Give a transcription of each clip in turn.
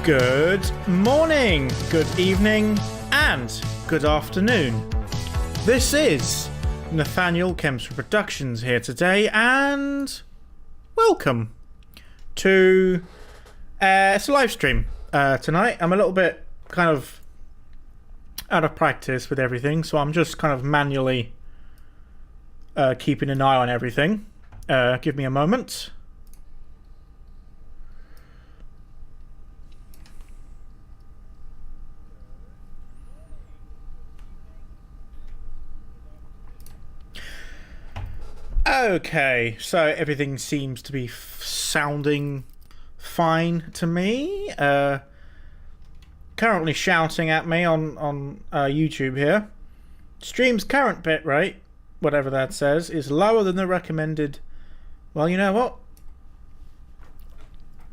Good morning, good evening, and good afternoon. This is Nathaniel Kempster Productions here today, and welcome to it's a live stream tonight. I'm a little bit kind of out of practice with everything, so I'm just kind of manually keeping an eye on everything. Give me a moment. Okay, so everything seems to be sounding fine to me. Currently shouting at me on YouTube here. Stream's current bitrate, whatever that says, is lower than the recommended. Well, you know what?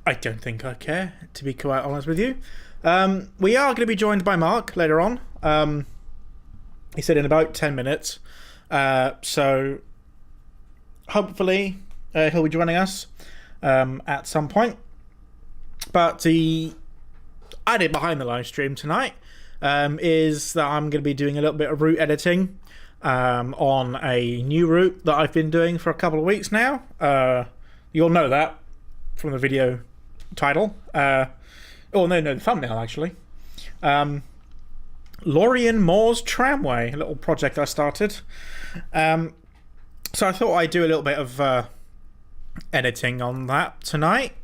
I don't think I care, to be quite honest with you. We are going to be joined by Mark later on. He said in about 10 minutes. So hopefully he'll be joining us at some point. But the idea behind the live stream tonight is that I'm going to be doing a little bit of route editing on a new route that I've been doing for a couple of weeks now. You'll know that from the video title. The thumbnail actually. Lorien Moors Tramway, a little project I started. So I thought I'd do a little bit of editing on that tonight.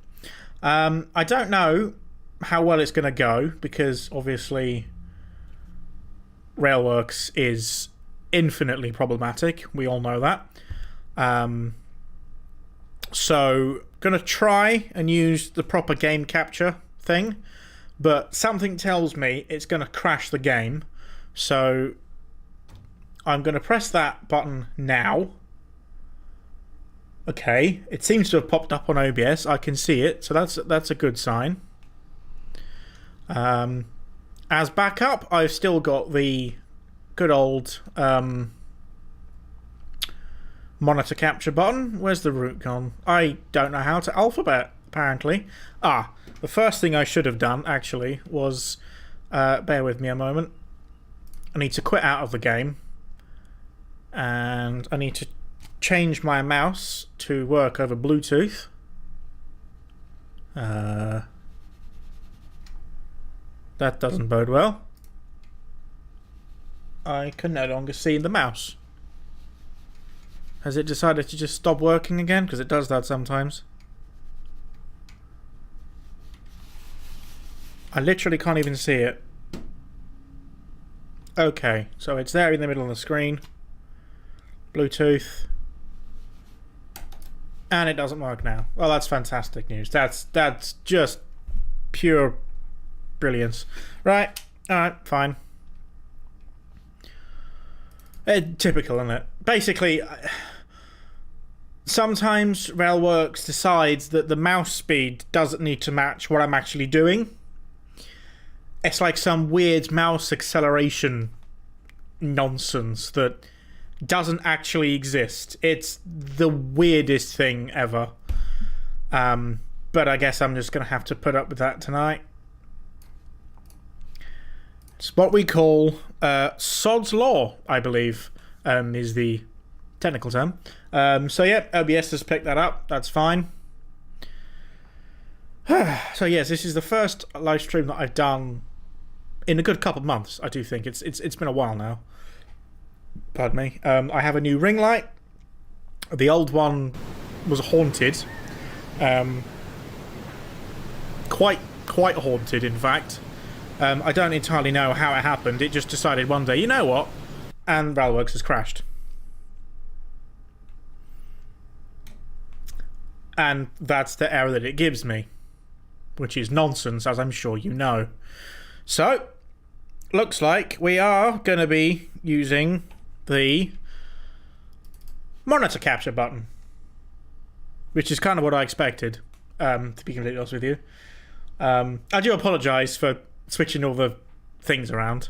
I don't know how well it's going to go because obviously Railworks is infinitely problematic. We all know that. So going to try and use the proper game capture thing, but something tells me it's going to crash the game. So I'm going to press that button now. Okay, it seems to have popped up on OBS. I can see it, so that's a good sign. As backup, I've still got the good old monitor capture button. Where's the route gone? I don't know how to alphabet, apparently. The first thing I should have done, actually, was... bear with me a moment. I need to quit out of the game. And I need to change my mouse to work over Bluetooth. That doesn't bode well. I can no longer see the mouse. Has it decided to just stop working again? Because it does that sometimes. I literally can't even see it. Okay, so it's there in the middle of the screen. Bluetooth. And it doesn't work now. Well, that's fantastic news. That's just pure brilliance. Right. Alright, fine. Typical, isn't it? Basically, sometimes Railworks decides that the mouse speed doesn't need to match what I'm actually doing. It's like some weird mouse acceleration nonsense that doesn't actually exist. It's the weirdest thing ever. But I guess I'm just going to have to put up with that tonight. It's what we call Sod's Law, I believe, is the technical term. So yeah, OBS has picked that up. That's fine. So yes, this is the first live stream that I've done in a good couple of months. I do think it's been a while now. Pardon me. I have a new ring light. The old one was haunted. Quite haunted, in fact. I don't entirely know how it happened. It just decided one day, you know what? And Railworks has crashed. And that's the error that it gives me. Which is nonsense, as I'm sure you know. So, looks like we are going to be using the monitor capture button, which is kind of what I expected, to be completely honest with you. I do apologise for switching all the things around.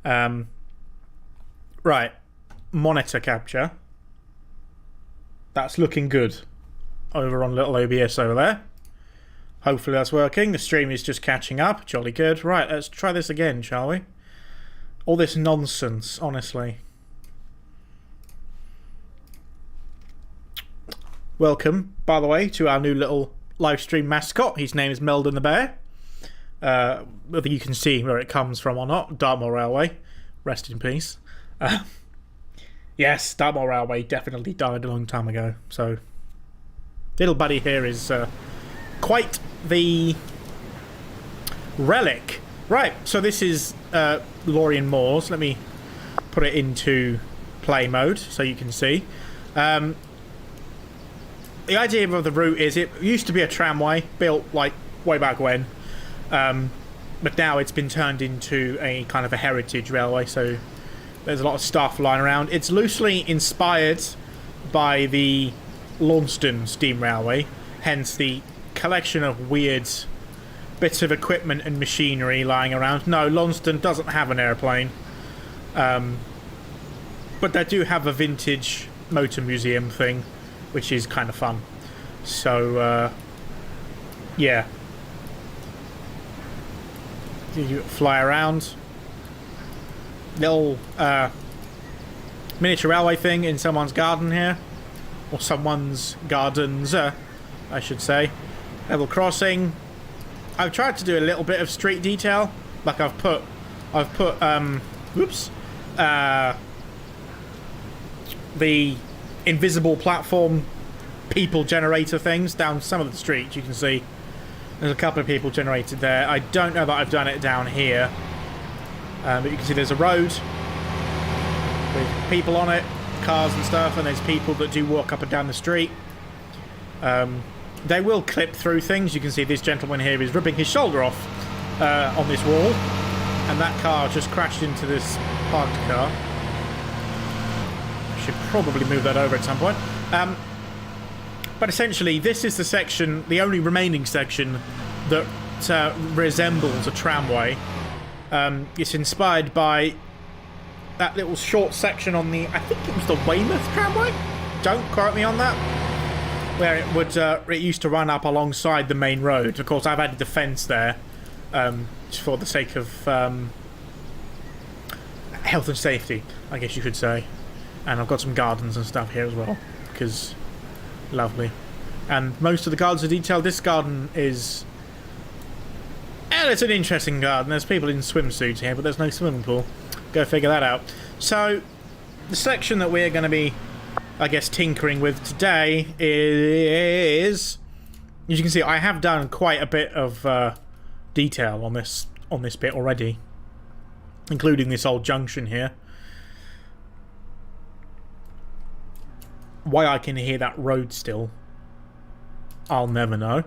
Right, monitor capture. That's looking good over on little OBS over there. Hopefully that's working. The stream is just catching up. Jolly good. Right, let's try this again, shall we? All this nonsense, honestly. Welcome, by the way, to our new little live stream mascot. His name is Meldon the Bear. Whether you can see where it comes from or not. Dartmoor Railway. Rest in peace. Yes, Dartmoor Railway definitely died a long time ago. So, little buddy here is quite the relic. Right, so this is Lorien Moors. Let me put it into play mode so you can see. The idea of the route is it used to be a tramway built like way back when, but now it's been turned into a kind of a heritage railway, so there's a lot of stuff lying around. It's loosely inspired by the Launceston Steam Railway, hence the collection of weird bits of equipment and machinery lying around. No, Launceston doesn't have an airplane, but they do have a vintage motor museum thing, which is kind of fun. So, yeah. You fly around. Little miniature railway thing in someone's garden here. Or someone's gardens, I should say. Level crossing. I've tried to do a little bit of street detail. Like I've put whoops. The invisible platform people generator things down some of the streets. You can see there's a couple of people generated there. I don't know that I've done it down here, but you can see there's a road with people on it, cars and stuff, and there's people that do walk up and down the street. They will clip through things. You can see this gentleman here is ripping his shoulder off on this wall, and that car just crashed into this parked car. Should probably move that over at some point. But essentially, this is the section, the only remaining section that resembles a tramway. It's inspired by that little short section on the, I think it was the Weymouth tramway? Don't quote me on that. Where it would, it used to run up alongside the main road. Of course, I've added the fence there for the sake of health and safety, I guess you could say. And I've got some gardens and stuff here as well, because lovely. And most of the gardens are detailed. This garden is... and it's an interesting garden. There's people in swimsuits here, but there's no swimming pool. Go figure that out. So, the section that we're going to be, I guess, tinkering with today is... as you can see, I have done quite a bit of detail on this bit already, including this old junction here. Why I can hear that road still, I'll never know.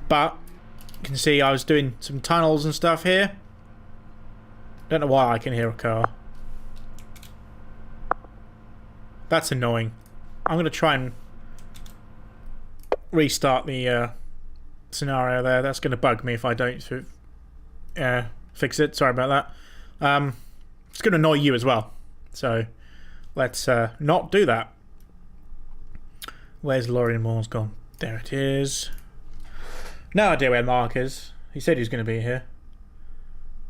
But you can see I was doing some tunnels and stuff here. Don't know why I can hear a car. That's annoying. I'm going to try and restart the scenario there. That's going to bug me if I don't fix it. Sorry about that. It's going to annoy you as well. So let's not do that. Where's Lorien Moors gone? There it is. No idea where Mark is. He said he was going to be here.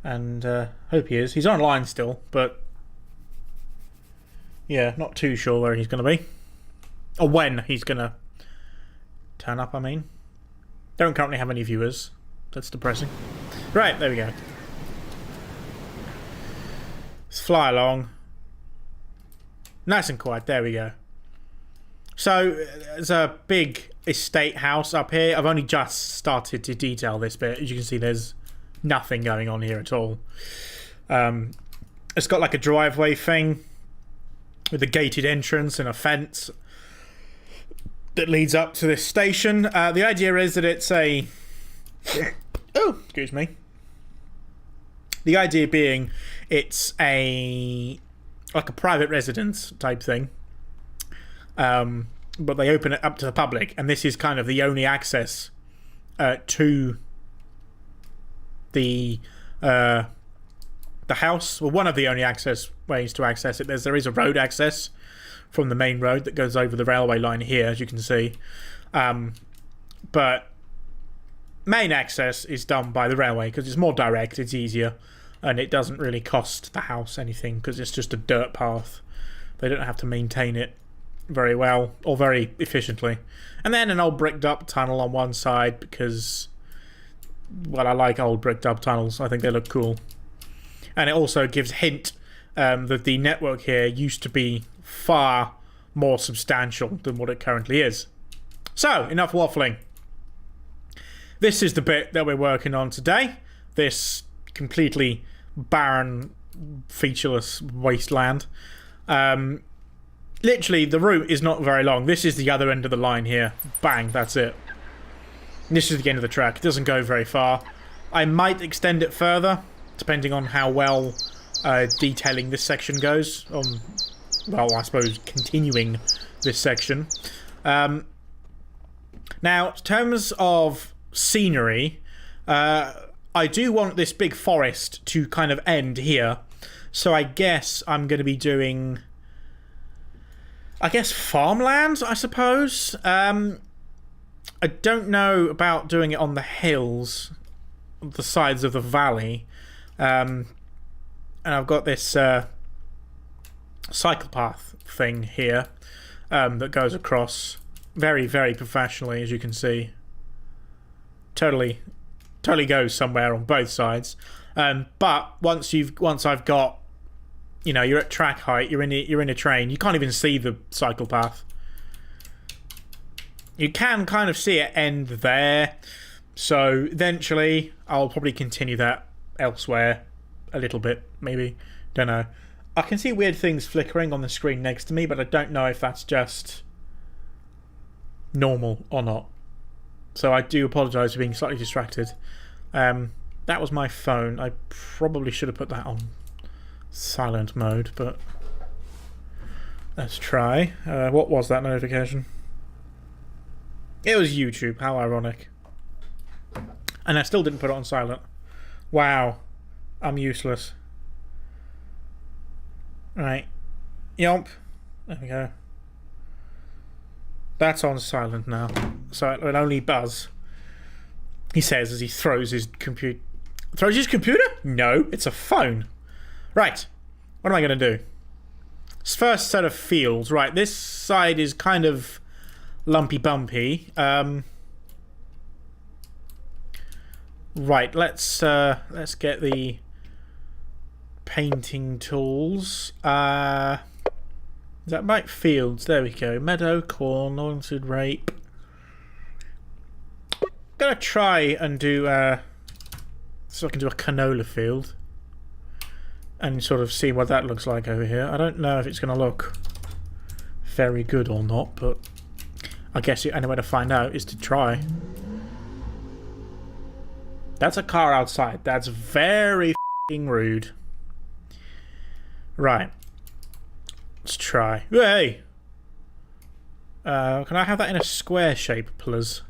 And hope he is. He's online still, but yeah, not too sure where he's going to be. Or when he's going to turn up, I mean. Don't currently have any viewers. That's depressing. Right, there we go. Let's fly along. Nice and quiet, there we go. So, there's a big estate house up here. I've only just started to detail this bit. As you can see, there's nothing going on here at all. It's got like a driveway thing with a gated entrance and a fence that leads up to this station. The idea is that it's a... oh, excuse me. The idea being it's a... like a private residence type thing. But they open it up to the public, and this is kind of the only access to the the house. Well, one of the only access ways to access it. There is a road access from the main road that goes over the railway line here, as you can see. But main access is done by the railway because it's more direct, it's easier, and it doesn't really cost the house anything because it's just a dirt path. They don't have to maintain it very well or very efficiently. And then an old bricked up tunnel on one side because, well, I like old bricked up tunnels. I think they look cool. And it also gives a hint that the network here used to be far more substantial than what it currently is. So, enough waffling. This is the bit that we're working on today. This completely barren, featureless wasteland. Literally, the route is not very long. This is the other end of the line here. Bang, that's it. This is the end of the track. It doesn't go very far. I might extend it further, depending on how well detailing this section goes. Well, I suppose continuing this section. Now, in terms of scenery, I do want this big forest to kind of end here. So I guess I'm going to be doing, farmlands, I suppose. I don't know about doing it on the hills, the sides of the valley. And I've got this cycle path thing here that goes across very, very professionally, as you can see. Totally goes somewhere on both sides. But once I've got, you're at track height, you're in a train, you can't even see the cycle path. You can kind of see it end there. So eventually I'll probably continue that elsewhere a little bit, maybe. Don't know. I can see weird things flickering on the screen next to me, but I don't know if that's just normal or not. So I do apologise for being slightly distracted. That was my phone. I probably should have put that on silent mode, but let's try. What was that notification? It was YouTube. How ironic. And I still didn't put it on silent. Wow. I'm useless. Right. Yomp. There we go. That's on silent now. So it will only buzz. He says as he throws his computer. Throws his computer? No, it's a phone. Right. What am I going to do? First set of fields. Right, this side is kind of lumpy bumpy. Right, let's get the painting tools. Is that right? Fields. There we go. Meadow, corn, unwanted rape. Gonna try and do so I can do a canola field and sort of see what that looks like over here. I don't know if it's gonna look very good or not, but I guess the only way to find out is to try. That's a car outside. That's very f***ing rude. Right. Let's try. Hey! Can I have that in a square shape, please?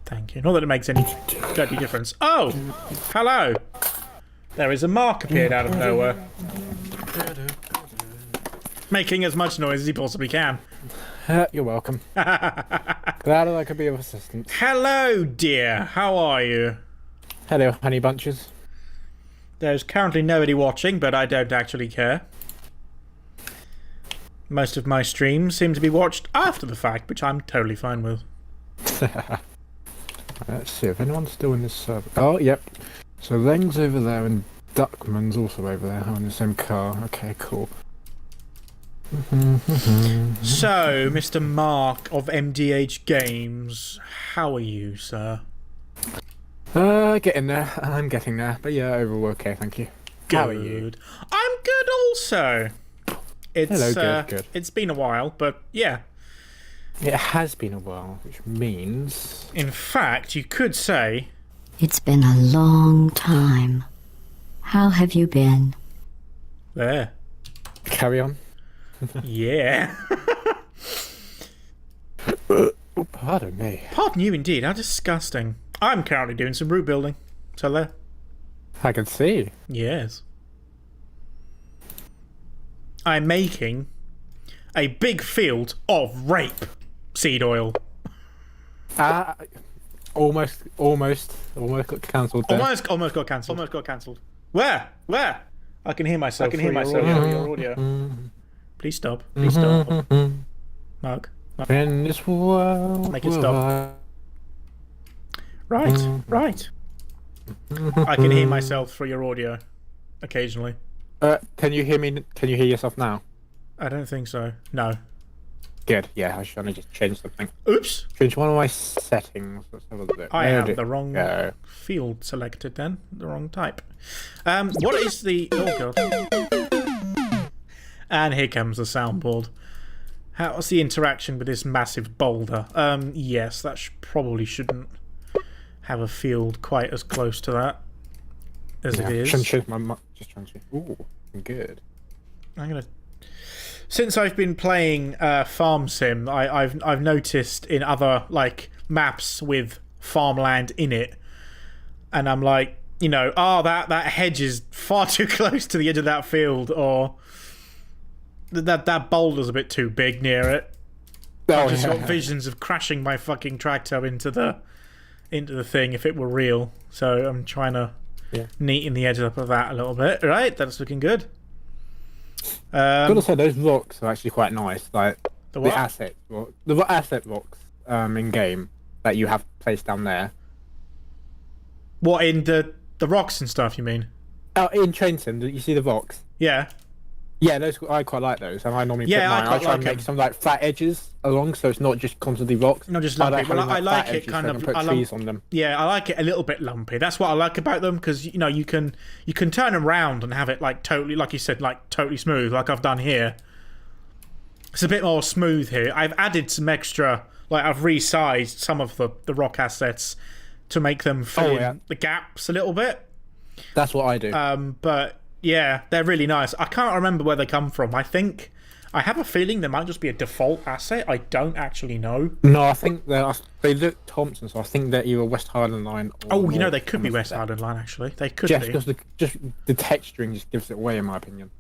Thank you. Not that it makes any bloody difference. Oh! Hello! There is a mark appeared out of nowhere. Making as much noise as he possibly can. You're welcome. Glad that I could be of assistance. Hello, dear. How are you? Hello, honey bunches. There's currently nobody watching, but I don't actually care. Most of my streams seem to be watched after the fact, which I'm totally fine with. Let's see if anyone's still in this server. Oh, yep. So Leng's over there and Duckman's also over there in the same car. Okay, cool. So, Mr. Mark of MDH Games, how are you, sir? Getting there. I'm getting there. But yeah, overall okay, thank you. Good. How are you? I'm good also. It's, hello, good. It's been a while, but yeah. It has been a while, which means... In fact, you could say... It's been a long time. How have you been? There. Carry on. Yeah. Oh, pardon me. Pardon you indeed, how disgusting. I'm currently doing some root building. So there. I can see. Yes. I'm making a big field of rape seed oil. Almost got cancelled there. Almost got cancelled. Where? I can hear myself. Through your audio. Please stop. Mark. In this world, Make it stop. Right. I can hear myself through your audio occasionally. Can you hear me? Can you hear yourself now? I don't think so. No. Good. Yeah, I should just change something. Oops. Change one of my settings. Let's have a look. I have the wrong field selected then. The wrong type. What is the... Oh, God. And here comes the soundboard. How's the interaction with this massive boulder? Yes, that probably shouldn't have a field quite as close to that as it is. Just trying to... Ooh, good. I'm gonna... Since I've been playing Farm Sim, I've noticed in other like maps with farmland in it, and I'm like, you know, that hedge is far too close to the edge of that field, or that boulder's a bit too big near it. I've just got visions of crashing my fucking tractor into the thing if it were real. So I'm trying to neaten the edge up of that a little bit. Right, that's looking good. Gotta say, those rocks are actually quite nice. Like the asset rocks in game that you have placed down there. What, in the rocks and stuff? You mean? Oh, in Train Sim, you see the rocks? Yeah. Yeah, those I quite like those, and I normally put mine. I try and make some like flat edges along, so it's not just constantly rocks. Not just lumpy. Well, I like it kind of. Put trees on them. Yeah, I like it a little bit lumpy. That's what I like about them, because you know you can turn them around and have it like totally, like you said, like totally smooth, like I've done here. It's a bit more smooth here. I've added some extra, like I've resized some of the rock assets to make them fill in the gaps a little bit. That's what I do. But yeah, they're really nice. I can't remember where they come from. I have a feeling they might just be a default asset. I don't actually know. No, I think they look Thompson, so I think they're either West Highland Line or... you know, they could be West Highland Line, actually. They could be. Because the texturing just gives it away, in my opinion.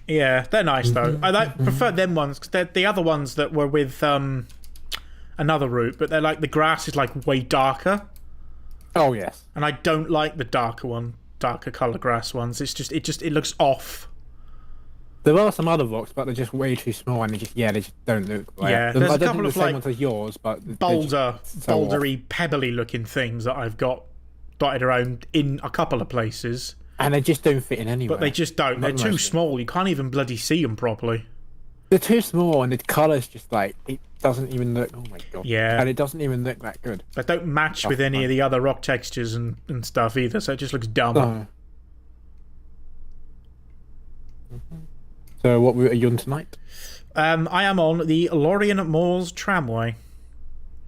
Yeah, they're nice, though. I prefer them ones, because they're the other ones that were with another route, but they're like, the grass is like way darker. Oh, yes. And I don't like the darker colour grass ones. It looks off. There are some other rocks, but they're just way too small, and they just don't look right. Yeah, there's a couple of the same like ones as yours, but bouldery, pebbly looking things that I've got dotted around in a couple of places, and they just don't fit in anywhere. But they just don't. They're too small. You can't even bloody see them properly. They're too small, and the colour's just like, it doesn't even look. Oh my god. Yeah. And it doesn't even look that good. They don't match with any of the other rock textures and stuff either, so it just looks dumb. So what route are you on tonight? I am on the Lorien Moors Tramway.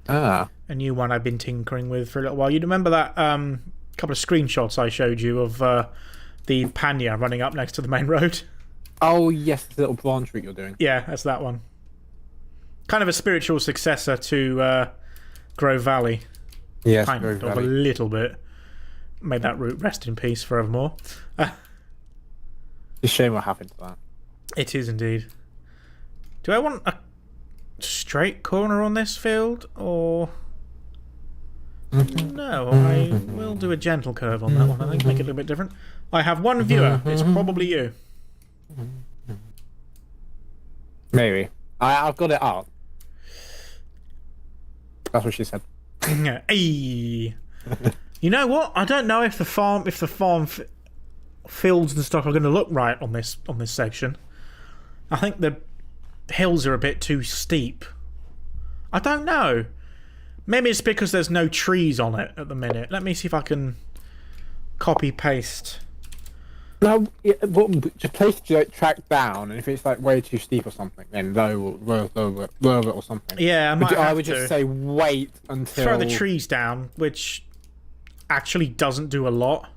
A new one I've been tinkering with for a little while. You remember that couple of screenshots I showed you of the Panya running up next to the main road? Oh yes, the little branch route you're doing. Yeah, that's that one. Kind of a spiritual successor to Grove Valley. Yes, kind of a little bit. May that route rest in peace forevermore. It's a shame what happened to that. It is indeed. Do I want a straight corner on this field, or... No, I will do a gentle curve on that one. I think make it a little bit different. I have one viewer. It's probably you. Maybe. I've got it up. That's what she said. Hey. You know what? I don't know if the farm fields and stuff are going to look right on this section. I think the hills are a bit too steep. I don't know. Maybe it's because there's no trees on it at the minute. Let me see if I can copy paste. No, just place the track down, and if it's like way too steep or something, then lower it or something. Yeah, I would just say wait until... Throw the trees down, which actually doesn't do a lot.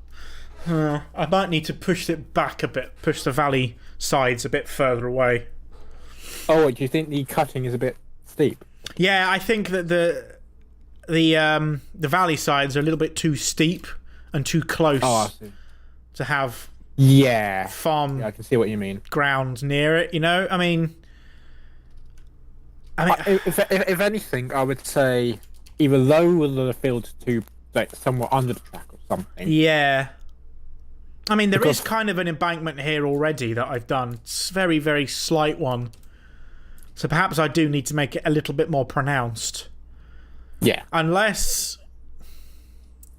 I might need to push it back a bit, push the valley sides a bit further away. Oh, do you think the cutting is a bit steep? Yeah, I think that the valley sides are a little bit too steep and too close to have farm Yeah, I can see what you mean. ground near it. You know, I mean, If anything, I would say either lower the field to like somewhat under the track or something. yeah. I mean, there is kind of an embankment here already that I've done. It's a very, very slight one. So perhaps I do need to make it a little bit more pronounced. Yeah. Unless...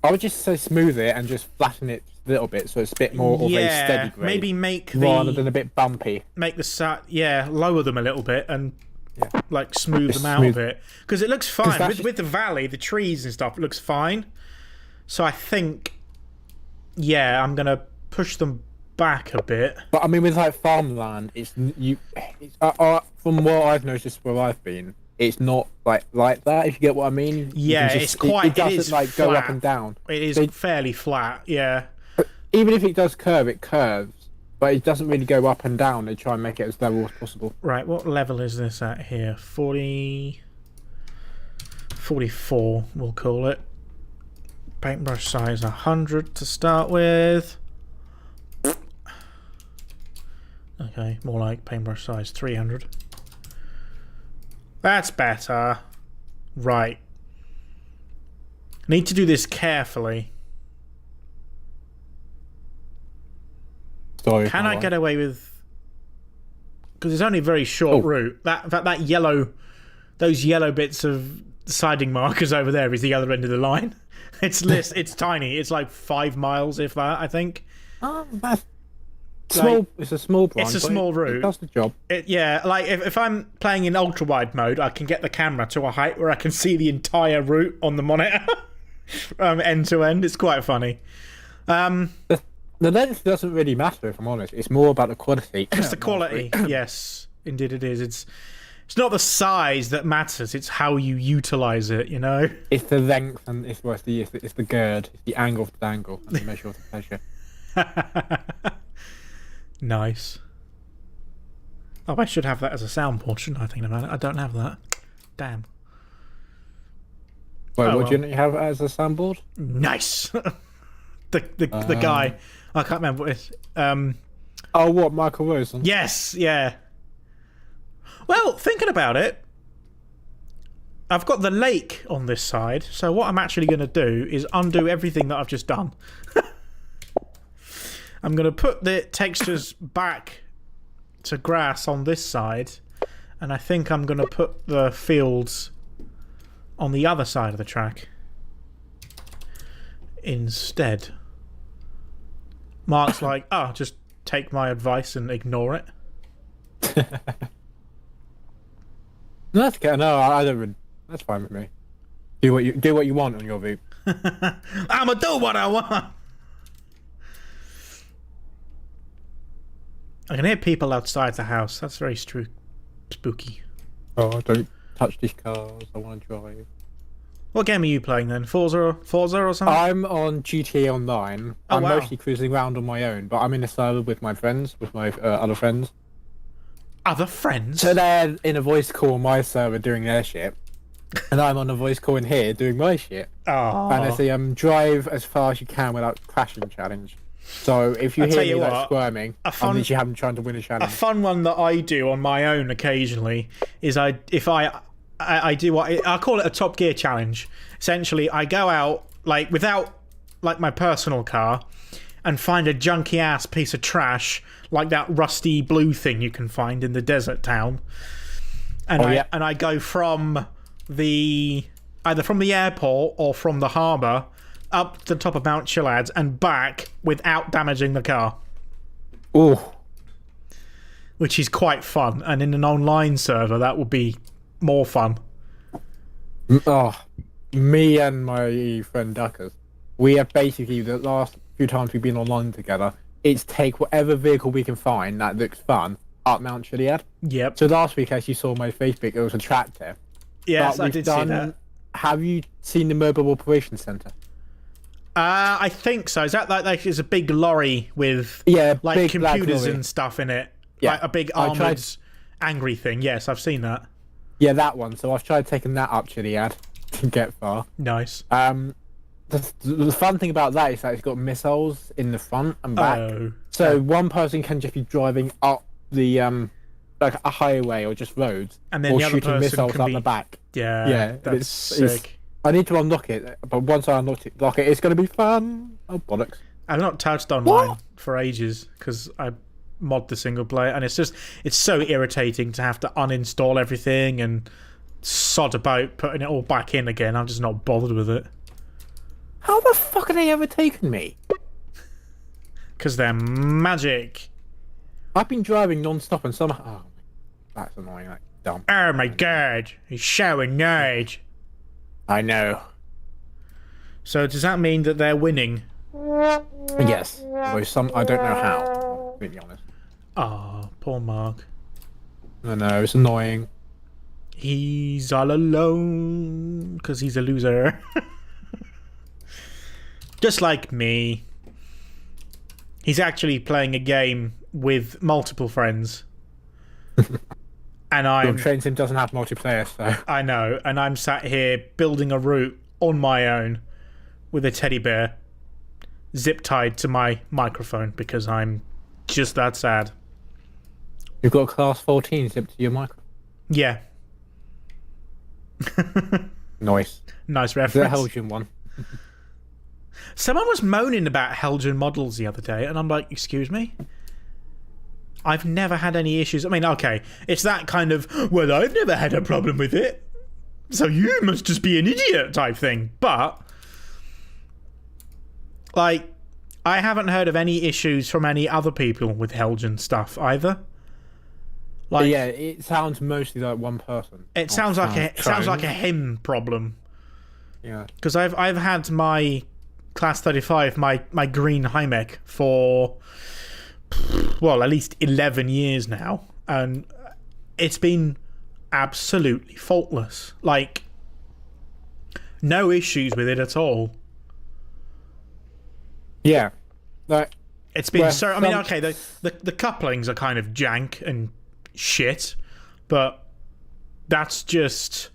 I would just say smooth it and just flatten it a little bit so it's a bit more of a steady grade. Maybe make rather than a bit bumpy. Make the lower them a little bit and like smooth Just them out a bit. Because it looks fine. With the valley, the trees and stuff, it looks fine. So I think, I'm going to push them back a bit. But I mean, with like farmland, from what I've noticed where I've been, it's not like that. If you get what I mean. Yeah, it's quite. It doesn't like flat. go up and down. It is fairly flat. Yeah. Even if it does curve, it curves, but it doesn't really go up and down. They try and make it as level as possible. Right. What level is this at here? 44. We'll call it. Paintbrush size 100 to start with. Okay, more like paintbrush size 300. That's better. Right. Need to do this carefully. Sorry. Can I get away with... Because it's only a very short route. That yellow... Those yellow bits of siding markers over there is the other end of the line. It's tiny. It's like 5 miles, if that, I think. Oh, that's... Small, it's a small branch. It's a small route. It does the job. Like if I'm playing in ultra wide mode, I can get the camera to a height where I can see the entire route on the monitor, end to end. It's quite funny. The length doesn't really matter, if I'm honest. It's more about the quality. It's the quality. Yes, indeed it is. It's not the size that matters. It's how you utilize it. You know. It's the length and it's the gird, it's the angle to the angle, and the measure of the pleasure. Nice. Oh, I should have that as a soundboard, shouldn't I, think about it? I don't have that. Damn. Wait, what do you have as a soundboard? Nice! the guy. I can't remember what it is. Oh, what, Michael Rosen? Yes, yeah. Well, thinking about it, I've got the lake on this side, so what I'm actually going to do is undo everything that I've just done. I'm going to put the textures back to grass on this side, and I think I'm going to put the fields on the other side of the track instead. Mark's like, just take my advice and ignore it. That's okay. No, I don't really... That's fine with me. Do what you want on your route. I'ma do what I want. I can hear people outside the house. That's very spooky. Oh, don't touch these cars. I want to drive. What game are you playing then? Forza or something? I'm on GTA Online. Oh, I'm wow. mostly cruising around on my own, but I'm in a server with my friends, with my other friends. Other friends? So they're in a voice call on my server doing their shit, and I'm on a voice call in here doing my shit. Oh. And it's a drive as far as you can without crashing challenge. So if you hear me like squirming, I'm literally having trying to win a challenge. A fun one that I do on my own occasionally is I do what I call it a Top Gear challenge. Essentially, I go out like without like my personal car and find a junky ass piece of trash like that rusty blue thing you can find in the desert town, and I go from either from the airport or from the harbour up to the top of Mount Chilad and back without damaging the car. Ooh. Which is quite fun, and in an online server that would be more fun. Oh, me and my friend Duckers, we have basically, the last few times we've been online together, it's take whatever vehicle we can find that looks fun up Mount Chiliad. Yep. So last week, as you saw on my Facebook, it was a tractor. Yes, I did see that. Have you seen the Mobile Operations Centre? I think so. Is that like it's a big lorry with like big computers and stuff in it? Yeah. Like a big armoured angry thing. Yes, I've seen that. Yeah, that one. So I've tried taking that up Chiliad to get far. Nice. the fun thing about that is that it's got missiles in the front and back. Oh. So one person can just be driving up the like a highway or just roads, And then or the other shooting person missiles can up be... the back. Yeah, that's it's sick. I need to unlock it, but once I unlock it, it's going to be fun. Oh bollocks! I've not touched online for ages because I mod the single player, and it's so irritating to have to uninstall everything and sod about putting it all back in again. I'm just not bothered with it. How the fuck are they ever taking me? Because they're magic. I've been driving non-stop and somehow... Oh, that's annoying. That's dumb. Oh my god, he's so annoyed. I know. So does that mean that they're winning? Yes. Although I don't know how, to be honest. Ah, poor Mark. I know, it's annoying. He's all alone because he's a loser. Just like me. He's actually playing a game with multiple friends. And Your train sim doesn't have multiplayer, so... I know, and I'm sat here building a route on my own with a teddy bear zip tied to my microphone because I'm just that sad. You've got a class 14 zipped to your microphone. Yeah. Nice. Nice The reference. Helgian one. Someone was moaning about Helgian models the other day, and I'm like, excuse me? I've never had any issues. I mean, okay, it's that kind of, well, I've never had a problem with it, so you must just be an idiot type thing. But, like, I haven't heard of any issues from any other people with Helgian stuff either. Like, But yeah, it sounds mostly like one person. it sounds like a him problem. Yeah. Because I've had my Class 35, my green Hymec for, well, at least 11 years now, and it's been absolutely faultless. Like, no issues with it at all. Yeah. Like, It's been well, so... I mean, okay, the couplings are kind of jank and shit, but that's just...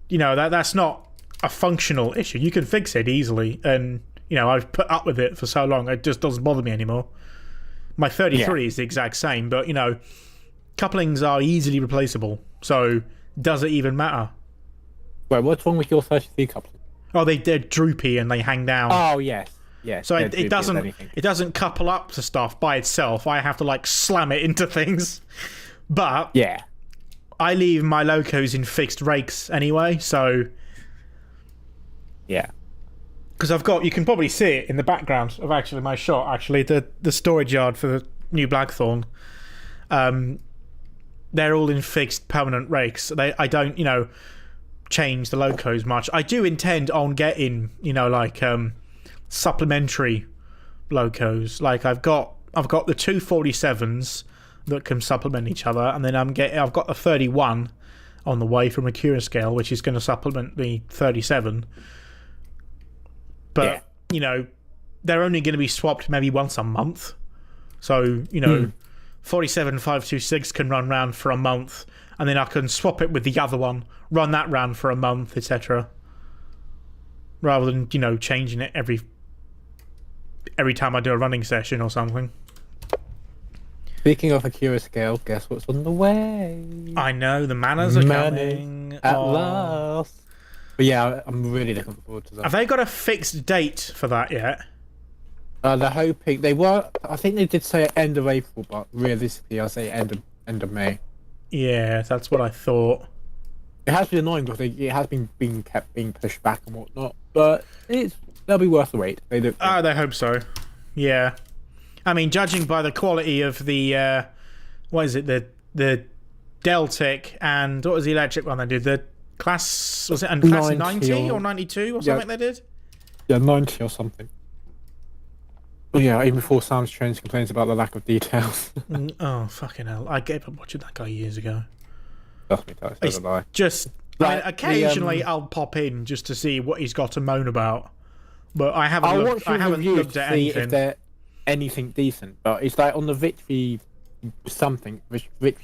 You know, that's not a functional issue. You can fix it easily, and, you know, I've put up with it for so long, it just doesn't bother me anymore. My 33 is the exact same, but, you know, couplings are easily replaceable, so does it even matter? wait, what's wrong with your 33 coupling? Oh, they're droopy and they hang down. Oh, yes. Yes. So it doesn't couple up to stuff by itself. I have to like slam it into things. But yeah, I leave my locos in fixed rakes anyway, so yeah. because I've got, you can probably see it in the background of actually my shot. Actually, the storage yard for the new Blackthorn. They're all in fixed permanent rakes. I don't, you know, change the locos much. I do intend on getting, you know, like supplementary locos. Like I've got the 247s that can supplement each other, and then I've got the 31 on the way from a Scale, which is going to supplement the 37. But Yeah. you know, they're only going to be swapped maybe once a month. So you know, 47526 can run round for a month, and then I can swap it with the other one, run that round for a month, etc. Rather than, you know, changing it every time I do a running session or something. Speaking of a Scale, guess what's on the way? I know, the manners are coming. At Oh. last. But yeah, I'm really looking forward to that. Have they got a fixed date for that yet? They're hoping I think they did say end of April, but realistically, I'll say end of May. Yeah, that's what I thought. It has been annoying because it has been being pushed back and whatnot, but they'll be worth the wait. They look. They hope so. Yeah. I mean, judging by the quality of the, what is it, the Deltic, and what was the electric one they did? The Class, was it, and Class 90 or 92 or something they did? Yeah, 90 or something. But yeah, even before Sam's Trains complains about the lack of details. Oh, fucking hell. I gave up watching that guy years ago. Trust me, so did I. Just, I mean, occasionally I'll pop in just to see what he's got to moan about. But I haven't looked at see anything. if they're anything decent. But it's like on the Victory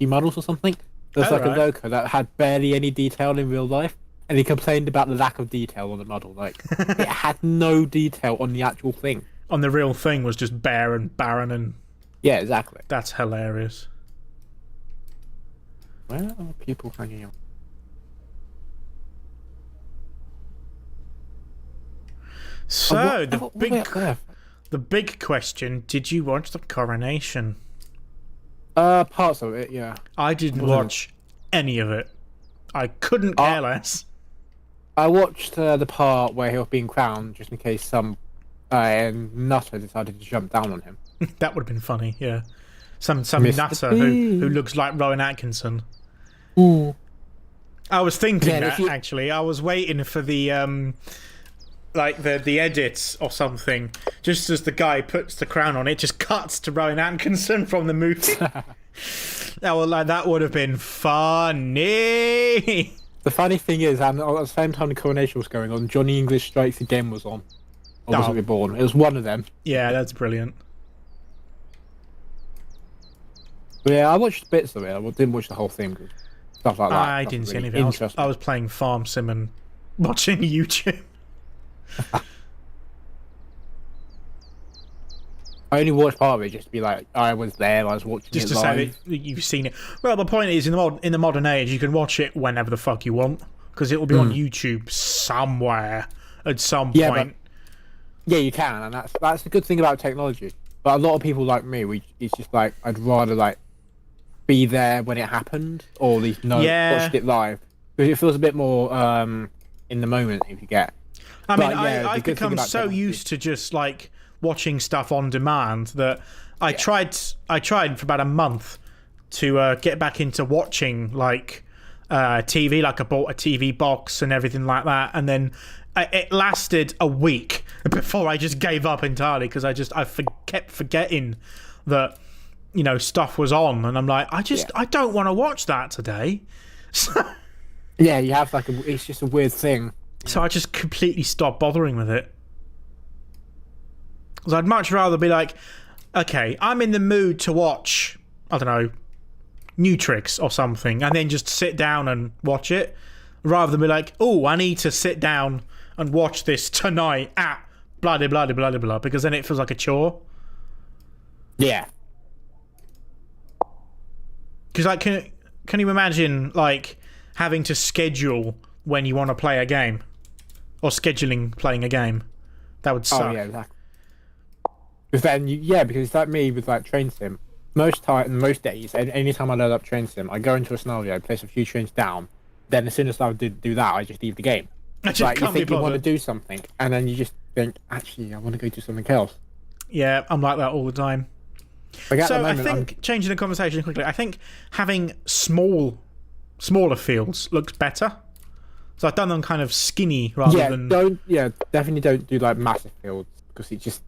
models or something. There's a loco that had barely any detail in real life, and he complained about the lack of detail on the model. Like, it had no detail on the actual thing. On the real thing was just bare and barren, and Yeah, exactly. that's hilarious. Where are people hanging out? So What way up there? the big question: did you watch the coronation? Parts of it, yeah. I didn't Wasn't- watch any of it. I couldn't care less. I watched the part where he was being crowned, just in case some nutter decided to jump down on him. That would have been funny, yeah. Some Mr. nutter B. who looks like Rowan Atkinson. Ooh. I was thinking Yeah, that if you- actually. I was waiting for the like the edits or something. Just as the guy puts the crown on, it just cuts to Rowan Atkinson from the movie. That would have been funny. The funny thing is, and at the same time the coronation was going on, Johnny English Strikes Again was on. Or was Oh. it Reborn? It was one of them. Yeah, that's brilliant. But yeah, I watched bits of it. I didn't watch the whole thing. 'Cause stuff like that. I doesn't didn't see really anything. interest I me. was playing Farm Sim and watching YouTube. I only watched part of it just to be like, I was there, I was watching Just it to say live. that you've seen it. Well, the point is, in the modern age, you can watch it whenever the fuck you want because it will be on YouTube somewhere at some Yeah, point. Yeah, you can, and that's the good thing about technology. But a lot of people like me, it's just like, I'd rather like be there when it happened, or at least watched it live. Because it feels a bit more in the moment, if you get. I mean, But, yeah, I've the good thing become about so technology- used to just like watching stuff on demand that I tried for about a month to get back into watching like TV. Like I bought a TV box and everything like that, and then it lasted a week before I just gave up entirely because I kept forgetting that stuff was on, and I'm like, I don't want to watch that today. Yeah, you have like it's just a weird thing. So I just completely stopped bothering with it. Because I'd much rather be like, okay, I'm in the mood to watch, I don't know, New Tricks or something, and then just sit down and watch it, rather than be like, oh, I need to sit down and watch this tonight at blah, blah, blah, blah, blah, blah, because then it feels like a chore. Yeah. Because, like, can you imagine, like, having to schedule when you want to play a game? Or scheduling playing a game? That would suck. Oh yeah, exactly. Because then, because it's like me with like train sim. Most days, anytime I load up train sim, I go into a scenario, place a few trains down. Then as soon as I do that, I just leave the game. I It's just like you can't be think you want to bothered. do something, and then you just think, actually, I want to go do something else. Yeah, I'm like that all the time. Like at So the I moment, think, changing the conversation quickly, I think having smaller fields looks better. So I've done them kind of skinny rather than... definitely don't do like massive fields because it just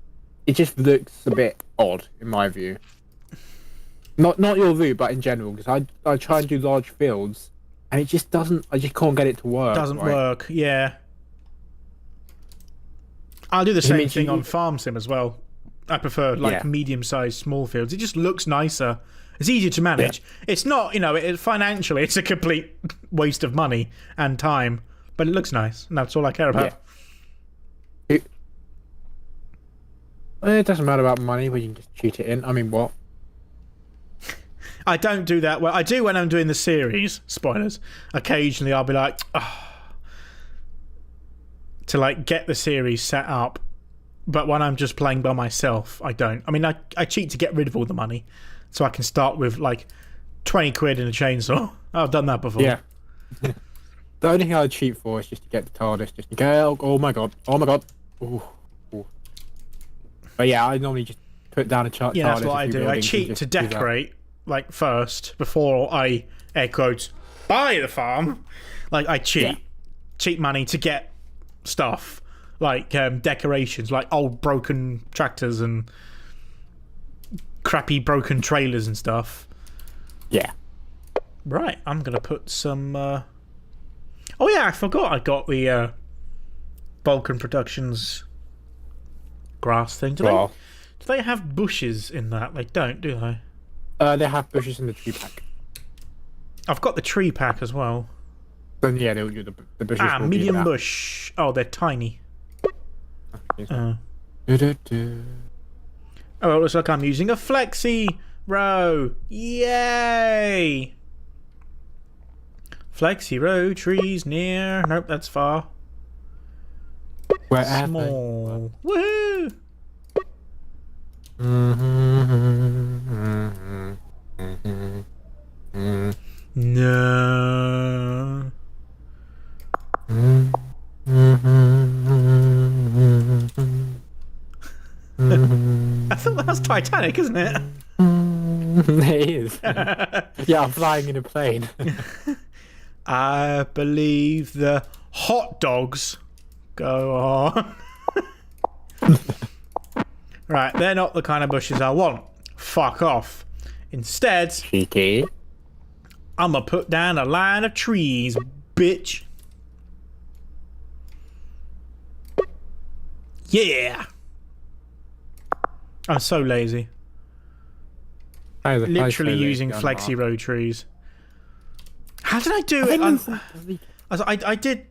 looks a bit odd in my view. Not your view, but in general, because I try and do large fields, and it just doesn't. I just can't get it to work. Doesn't right? work, yeah. I'll do the It same means thing you- on Farm Sim as well. I prefer like Yeah. medium-sized small fields. It just looks nicer. It's easier to manage. It's not, financially, it's a complete waste of money and time, but it looks nice, and that's all I care about. Yeah. It doesn't matter about money when you can just cheat it in. I mean, what? I don't do that. Well, I do when I'm doing the series. Spoilers. Occasionally, I'll be like, to like get the series set up. But when I'm just playing by myself, I don't. I mean, I cheat to get rid of all the money, so I can start with like 20 quid in a chainsaw. I've done that before. Yeah. The only thing I cheat for is just to get the TARDIS, just to go. Oh my god! Oh my god! Ooh. Ooh. But yeah, I normally just put down a chart. Yeah, that's what I do. I cheat to decorate, like, first, before I, air quotes, buy the farm. Like, I cheat money to get stuff, like decorations, like old broken tractors and crappy broken trailers and stuff. Yeah. Right, I'm going to put some... Oh yeah, I forgot I got the Vulcan Productions grass thing. Do they have bushes in that? They don't, do they? They have bushes in the tree pack. I've got the tree pack as well. Then yeah, the bushes will be medium there. bush. Oh, they're tiny. Oh, Du-du-du. it looks like I'm using a flexi row. Yay! Flexi row, trees near. Nope, that's far. Wherever. Small. Woohoo! No. I thought that's Titanic, isn't it? It is. Yeah, I'm flying in a plane. I believe the hot dogs go on. Right, they're not the kind of bushes I want. Fuck off. Instead, Cheeky. I'm gonna put down a line of trees, bitch. Yeah. I'm so lazy. Literally using flexi row trees. How did I do it? I did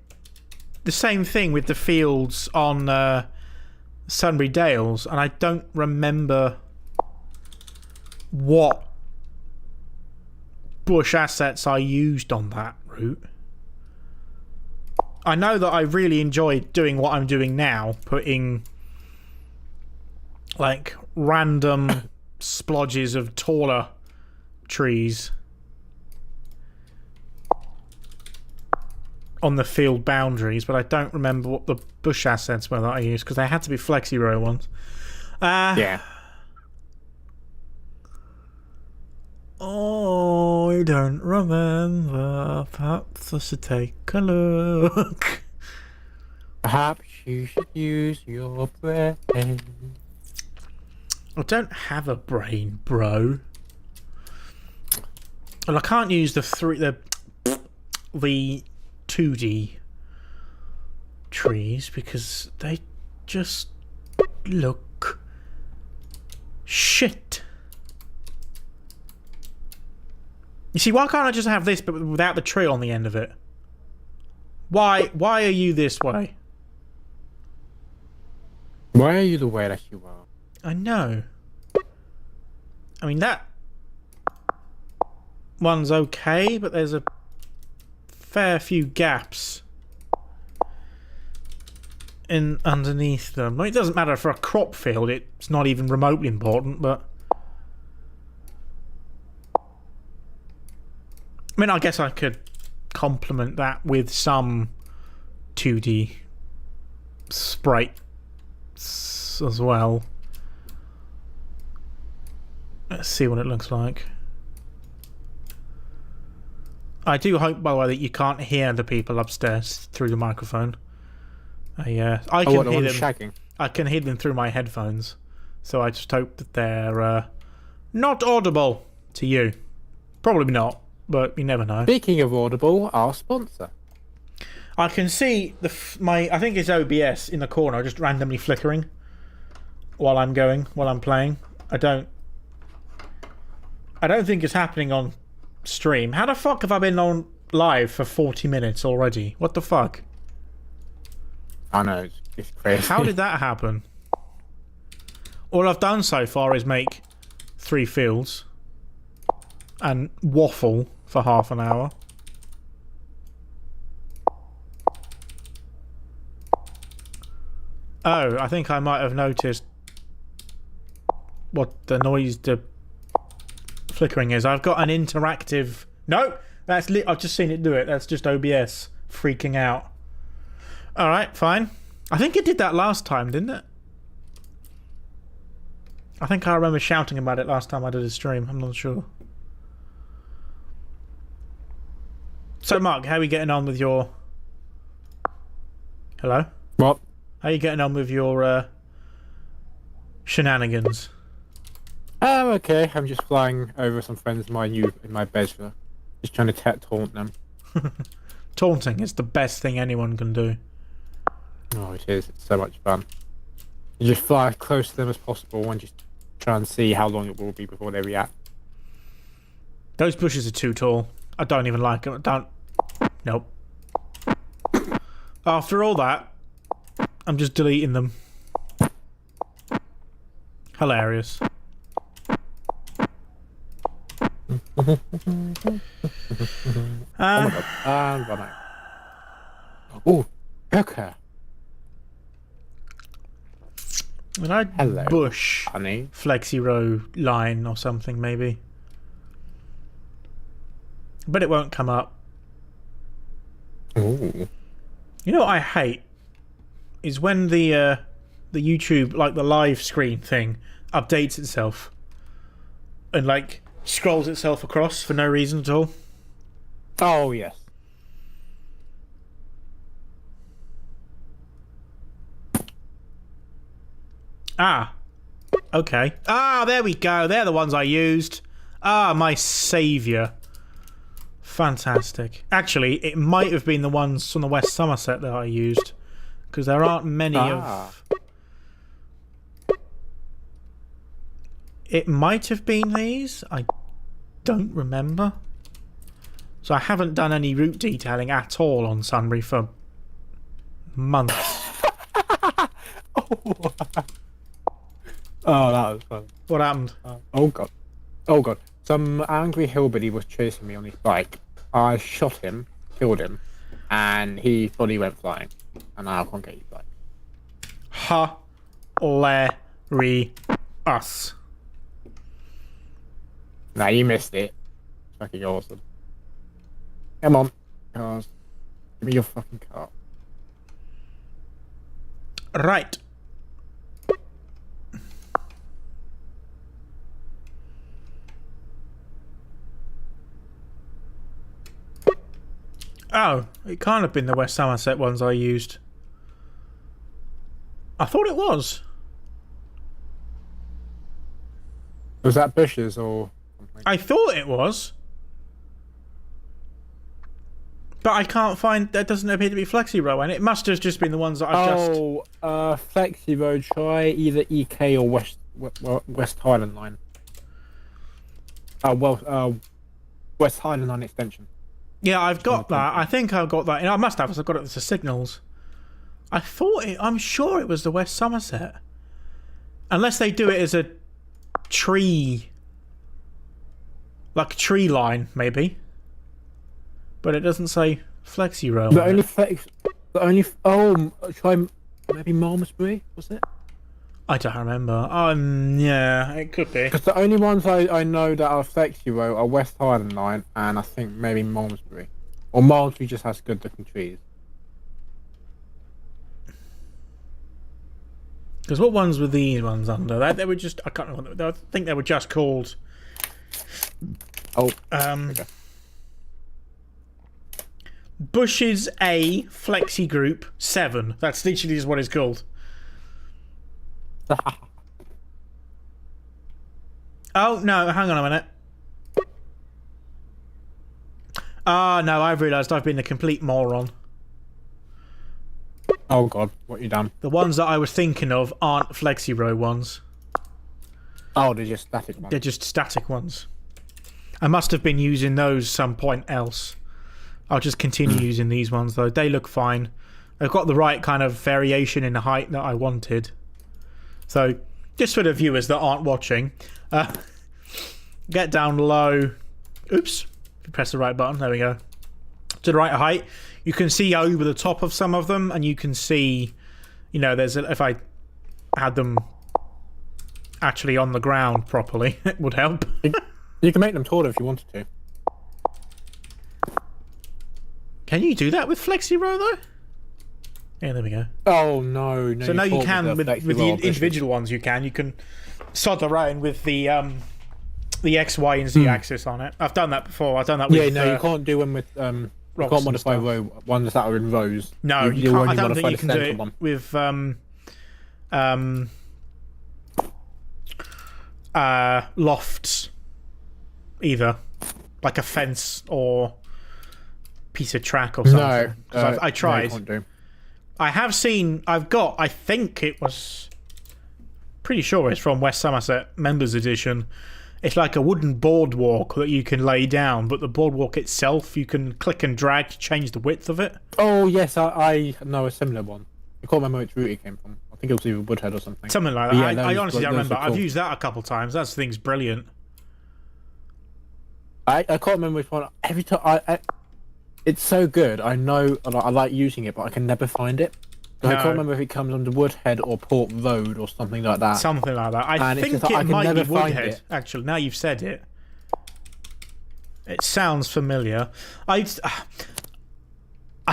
the same thing with the fields on Sunbury Dales, and I don't remember what bush assets I used on that route. I know that I really enjoyed doing what I'm doing now, putting like random splodges of taller trees on the field boundaries, but I don't remember what the bush assets were that I used because they had to be flexi row ones. Yeah. Oh, I don't remember. Perhaps I should take a look. Perhaps you should use your brain. I don't have a brain, bro. Well, I can't use the 2D trees because they just look shit. You see, why can't I just have this but without the tree on the end of it? Why are you this way? Why are you the way that you are? I know. I mean, that one's okay, but there's a fair few gaps in underneath them. I mean, it doesn't matter for a crop field, it's not even remotely important, but I mean, I guess I could complement that with some 2D sprites as well. Let's see what it looks like. I do hope, by the way, that you can't hear the people upstairs through the microphone. I can hear them. Shagging. I can hear them through my headphones, so I just hope that they're not audible to you. Probably not, but you never know. Speaking of Audible, our sponsor. I can see I think it's OBS in the corner, just randomly flickering while I'm playing. I don't think it's happening on stream. How the fuck have I been on live for 40 minutes already? What the fuck? I know, it's crazy. How did that happen? All I've done so far is make 3 fields and waffle for half an hour. Oh, I think I might have noticed what the noise the flickering is. I've got an interactive... No! I've just seen it do it. That's just OBS freaking out. Alright, fine. I think it did that last time, didn't it? I think I remember shouting about it last time I did a stream. I'm not sure. So, Mark, how are we getting on with your... Hello? What? How are you getting on with your shenanigans? Okay. I'm just flying over some friends of mine in my bachelor. Just trying to taunt them. Taunting is the best thing anyone can do. Oh, it is. It's so much fun. You just fly as close to them as possible and just try and see how long it will be before they react. Those bushes are too tall. I don't even like them. Nope. After all that, I'm just deleting them. Hilarious. Oh my god. And run out. Oh, okay. And I Hello, bush honey. Flexi Row line or something maybe. But it won't come up. Ooh. You know what I hate is when the YouTube, like the live screen thing, updates itself and like scrolls itself across for no reason at all. Oh, yes. Ah. Okay. Ah, there we go. They're the ones I used. Ah, my saviour. Fantastic. Actually, it might have been the ones from the West Somerset that I used. Because there aren't many of... It might have been these. I don't remember. So I haven't done any route detailing at all on Sunbury for months. Oh, that was fun. What happened? Oh god. Oh god. Some angry hillbilly was chasing me on his bike. I shot him, killed him, and he thought he went flying. And now I can't get his bike. Hilarious. Nah, you missed it. Fucking awesome. Come on, cars. Give me your fucking car. Right. Oh, it can't have been the West Somerset ones I used. I thought it was. Was that bushes or something? I thought it was. But I can't find... There doesn't appear to be Flexi Row, and it must have just been the ones that I've just... Oh, Flexi Road, try either EK or West Highland Line. West Highland Line extension. Yeah, I've got that. I think I've got that. I must have, because I've got it as the signals. I thought it... I'm sure it was the West Somerset. Unless they do it as a tree... Like a tree line, maybe. But it doesn't say Flexi Row. Try maybe Malmesbury, was it? I don't remember. Yeah, it could be. Because the only ones I know that are Flexi Row are West Highland Line and I think maybe Malmesbury. Or Malmesbury just has good looking trees. Because what ones were these ones under? They were just... I can't remember. I think they were just called... Oh. Okay. Bushes A Flexi Group 7. That's literally just what it's called. Oh, no, hang on a minute. Ah, no, I've realised I've been a complete moron. Oh god, what you done? The ones that I was thinking of aren't Flexi Row ones. Oh, they're just static ones. They're just static ones. I must have been using those some point else. I'll just continue using these ones, though. They look fine. They've got the right kind of variation in the height that I wanted. So, just for the viewers that aren't watching, get down low. Oops. If you press the right button, there we go. To the right height. You can see over the top of some of them, and you can see, you know, if I had them actually on the ground properly, it would help. You can make them taller if you wanted to. Can you do that with Flexi Row, though? Yeah, there we go. Oh, no. So now you can, with the individual ones, you can sod around with the X, Y, and Z axis on it. I've done that before. I've done that with... Yeah, no, you can't do one with... you can't modify ones that are in rows. No, you can't. I don't think you can do it with lofts either, like a fence or piece of track or something. No, I tried. No, you can't do. I have seen. I think it was. Pretty sure it's from West Somerset Members Edition. it's like a wooden boardwalk that you can lay down, but the boardwalk itself, you can click and drag to change the width of it. Oh yes, I know a similar one. I can't remember which route it came from. I think it was either Woodhead or something. Something like that. I honestly don't remember. I've used that a couple times. That thing's brilliant. I can't remember which one. Every time it's so good. I know I like using it, but I can never find it. No. I can't remember if it comes under Woodhead or Port Road or something like that. Something like that. I think it might be Woodhead. Actually, now you've said it, it sounds familiar. I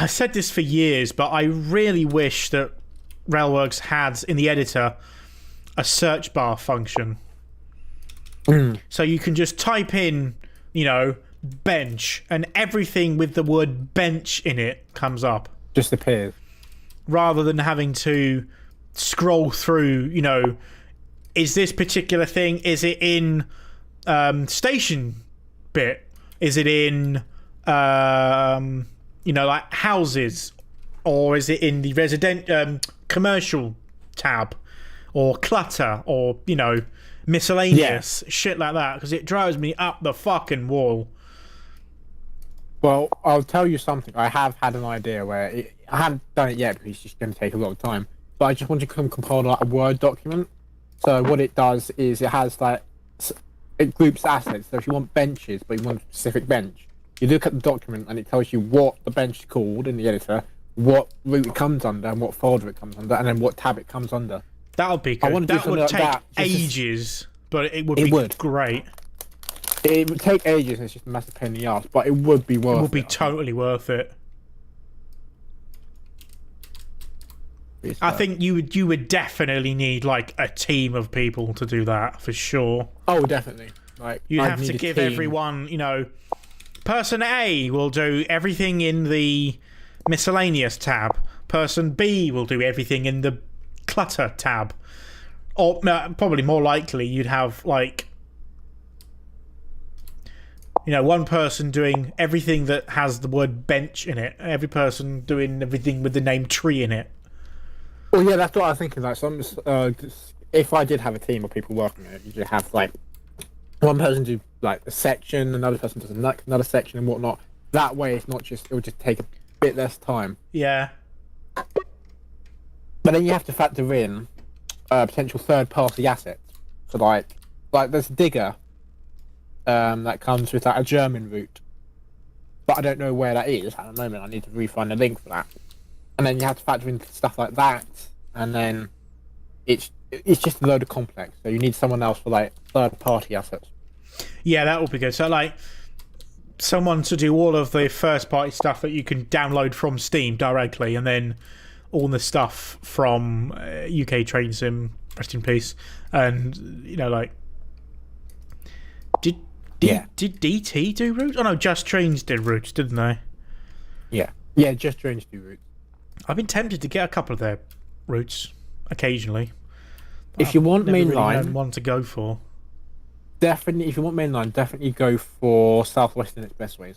said this for years, but I really wish that Railworks had in the editor a search bar function, so you can just type in, you know, bench, and everything with the word bench in it comes up. Just appears. Rather than having to scroll through, you know, is this particular thing, is it in station bit? Is it in, you know, like houses? Or is it in the commercial tab? Or clutter? Or, you know, miscellaneous? Yeah. Shit like that. Because it drives me up the fucking wall. Well, I'll tell you something. I have had an idea where I haven't done it yet because it's just going to take a lot of time. But I just want to compile like a Word document. So what it does is it has like it groups assets. So if you want benches, but you want a specific bench, you look at the document and it tells you what the bench is called in the editor, what route it comes under, and what folder it comes under, and then what tab it comes under. That would be good. That would take ages, but it would be great. It would take ages, and it's just a massive pain in the ass, but it would be worth it. It would be totally worth it. I think you would definitely need like a team of people to do that for sure. Oh, definitely. Like you have to give everyone, you know, person A will do everything in the miscellaneous tab. Person B will do everything in the clutter tab. Or probably more likely you'd have like, you know, one person doing everything that has the word bench in it, every person doing everything with the name tree in it. Well, yeah, that's what I was thinking. Like, if I did have a team of people working on it, you could have like one person do like a section, another person does another section and whatnot. That way, it's not just, it would just take a bit less time. Yeah. But then you have to factor in potential third-party assets. So like there's a digger that comes with like a German route, but I don't know where that is at the moment. I need to re-find a link for that. And then you have to factor in stuff like that, and then it's just a load of complex. So you need someone else for like third-party assets. Yeah, that would be good. So like someone to do all of the first-party stuff that you can download from Steam directly, and then all the stuff from UK Train Sim, rest in peace, and you know, like did DT do routes? Oh no, Just Trains did routes, didn't they? Yeah, Just Trains do routes. I've been tempted to get a couple of their routes occasionally. If you want mainline, really one to go for. Definitely, if you want mainline, definitely go for Southwestern Expressways.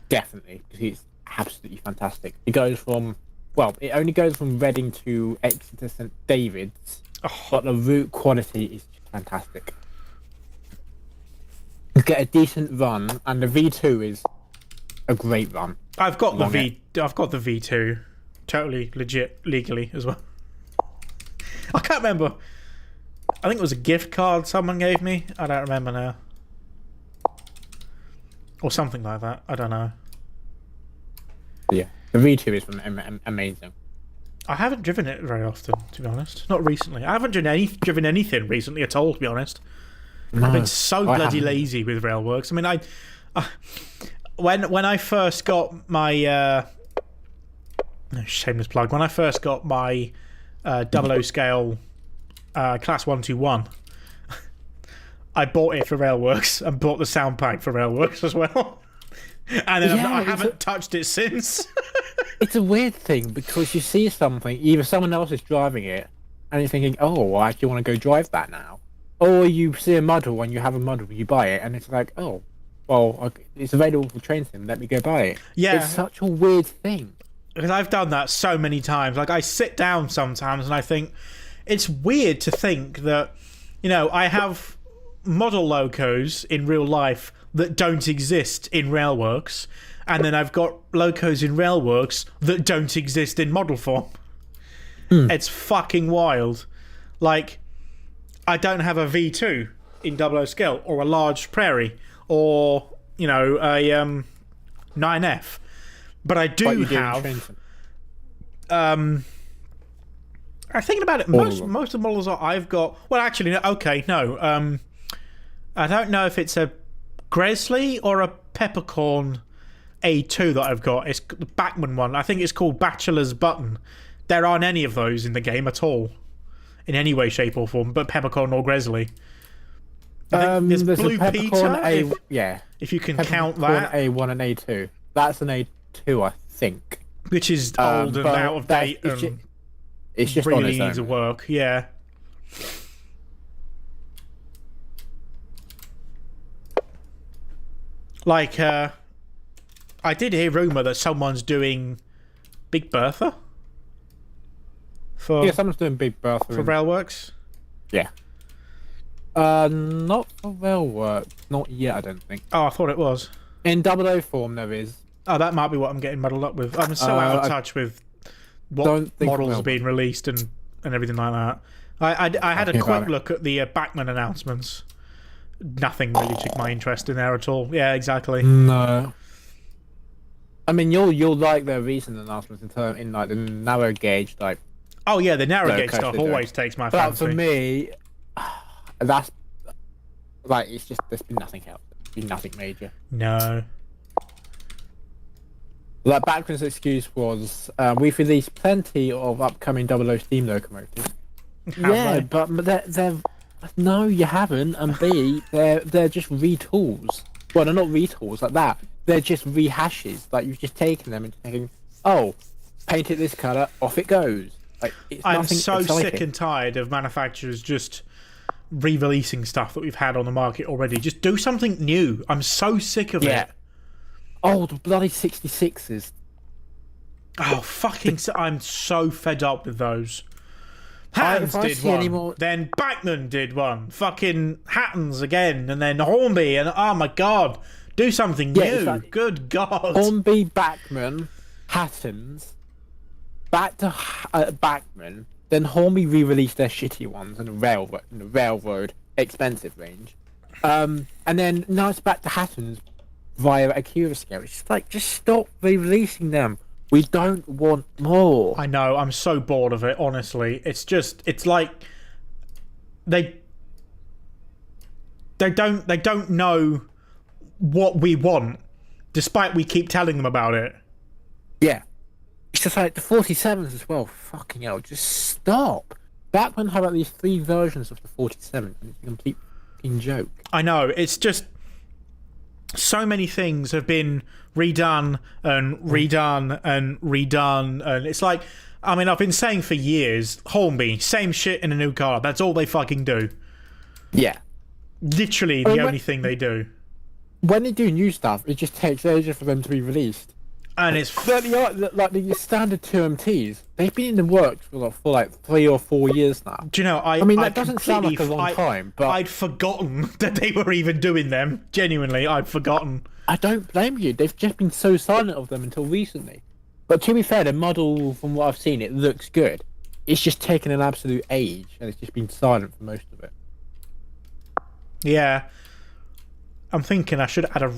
Definitely, because it's absolutely fantastic. It goes from, well, it only goes from Reading to Exeter St David's, but the route quality is just fantastic. You get a decent run, and the V2 is a great run. I've got the V2, totally legit, legally as well. I can't remember. I think it was a gift card someone gave me. I don't remember now, or something like that. I don't know. Yeah, the V2 is amazing. I haven't driven it very often, to be honest. Not recently. I haven't driven anything recently at all, to be honest. No, I've been so bloody lazy with Railworks. I mean, when I first got my shameless plug. When I first got my 00 scale class 121, I bought it for Railworks and bought the sound pack for Railworks as well. And then I haven't touched it since. It's a weird thing because you see something, either someone else is driving it, and you're thinking, "Oh, I actually want to go drive that now," or you see a model and you have a model, you buy it, and it's like, "Oh, well, it's available for train sim. Let me go buy it." Yeah, it's such a weird thing. Because I've done that so many times. Like I sit down sometimes and I think it's weird to think that, you know, I have model locos in real life that don't exist in Railworks, and then I've got locos in Railworks that don't exist in model form. It's fucking wild. Like, I don't have a V2 in 00 scale, or a large prairie, or, you know, a 9F. But I do have... I'm thinking about it. Most of the models I've got... Well, actually, no, okay, no. I don't know if it's a Gresley or a Peppercorn A2 that I've got. It's the Bachmann one. I think it's called Bachelor's Button. There aren't any of those in the game at all, in any way, shape, or form, but Peppercorn or Gresley. I think there's Blue Peter, if you can count that. A1 and A2. That's an A2, I think. Which is old and out of date. It's just really on its needs own. work, yeah. Like, I did hear rumour that someone's doing Big Bertha. Yeah, someone's doing Big Bertha. For Railworks? Yeah. Not for Railworks. Not yet, I don't think. Oh, I thought it was. In 00 form, there is. Oh, that might be what I'm getting muddled up with. I'm so out of touch with what models are being released and everything like that. I had a quick look at the Bachmann announcements. Nothing really took my interest in there at all. Yeah, exactly. No. I mean, you'll like their recent announcements in like the narrow gauge, like. Oh yeah, the narrow gauge stuff always takes my fancy. But for me, that's like it's just there's been nothing else. There's been nothing major. No. Like Bachmann's excuse was, we've released plenty of upcoming 00 steam locomotives. But they're no, you haven't. And B, they're just retools. Well, they're not retools like that. They're just rehashes. Like you've just taken them and thinking, oh, paint it this colour, off it goes. Like I'm so sick and tired of manufacturers just re-releasing stuff that we've had on the market already. Just do something new. I'm so sick of it. Oh, the bloody 66s. Oh, fucking... I'm so fed up with those. Hattons did one. Then Bachmann did one. Fucking Hattons again. And then Hornby. And oh my god. Do something new. Like, good god. Hornby, Bachmann, Hattons, back to Bachmann. Then Hornby re-released their shitty ones in the railroad expensive range. And then now it's back to Hattons via Acura scale. It's just like, just stop re-releasing them. We don't want more. I know, I'm so bored of it, honestly. It's just, it's like they don't know what we want, despite we keep telling them about it. Yeah. It's just like the 47s as well. Fucking hell, just stop. Bachmann had at least 3 versions of the 47, and it's a complete fucking joke. I know, it's just so many things have been redone and redone and redone, and it's like, I mean, I've been saying for years, Hornby, same shit in a new car. That's all they fucking do. Yeah. Literally the only thing they do. When they do new stuff, it just takes ages for them to be released. And it's... like the standard 2MTs, they've been in the works for like 3 or 4 years now. Do you know, I mean, that doesn't sound like a long time, but... I'd forgotten that they were even doing them. Genuinely, I'd forgotten. I don't blame you. They've just been so silent of them until recently. But to be fair, the model, from what I've seen, it looks good. It's just taken an absolute age, and it's just been silent for most of it. Yeah. I'm thinking I should add a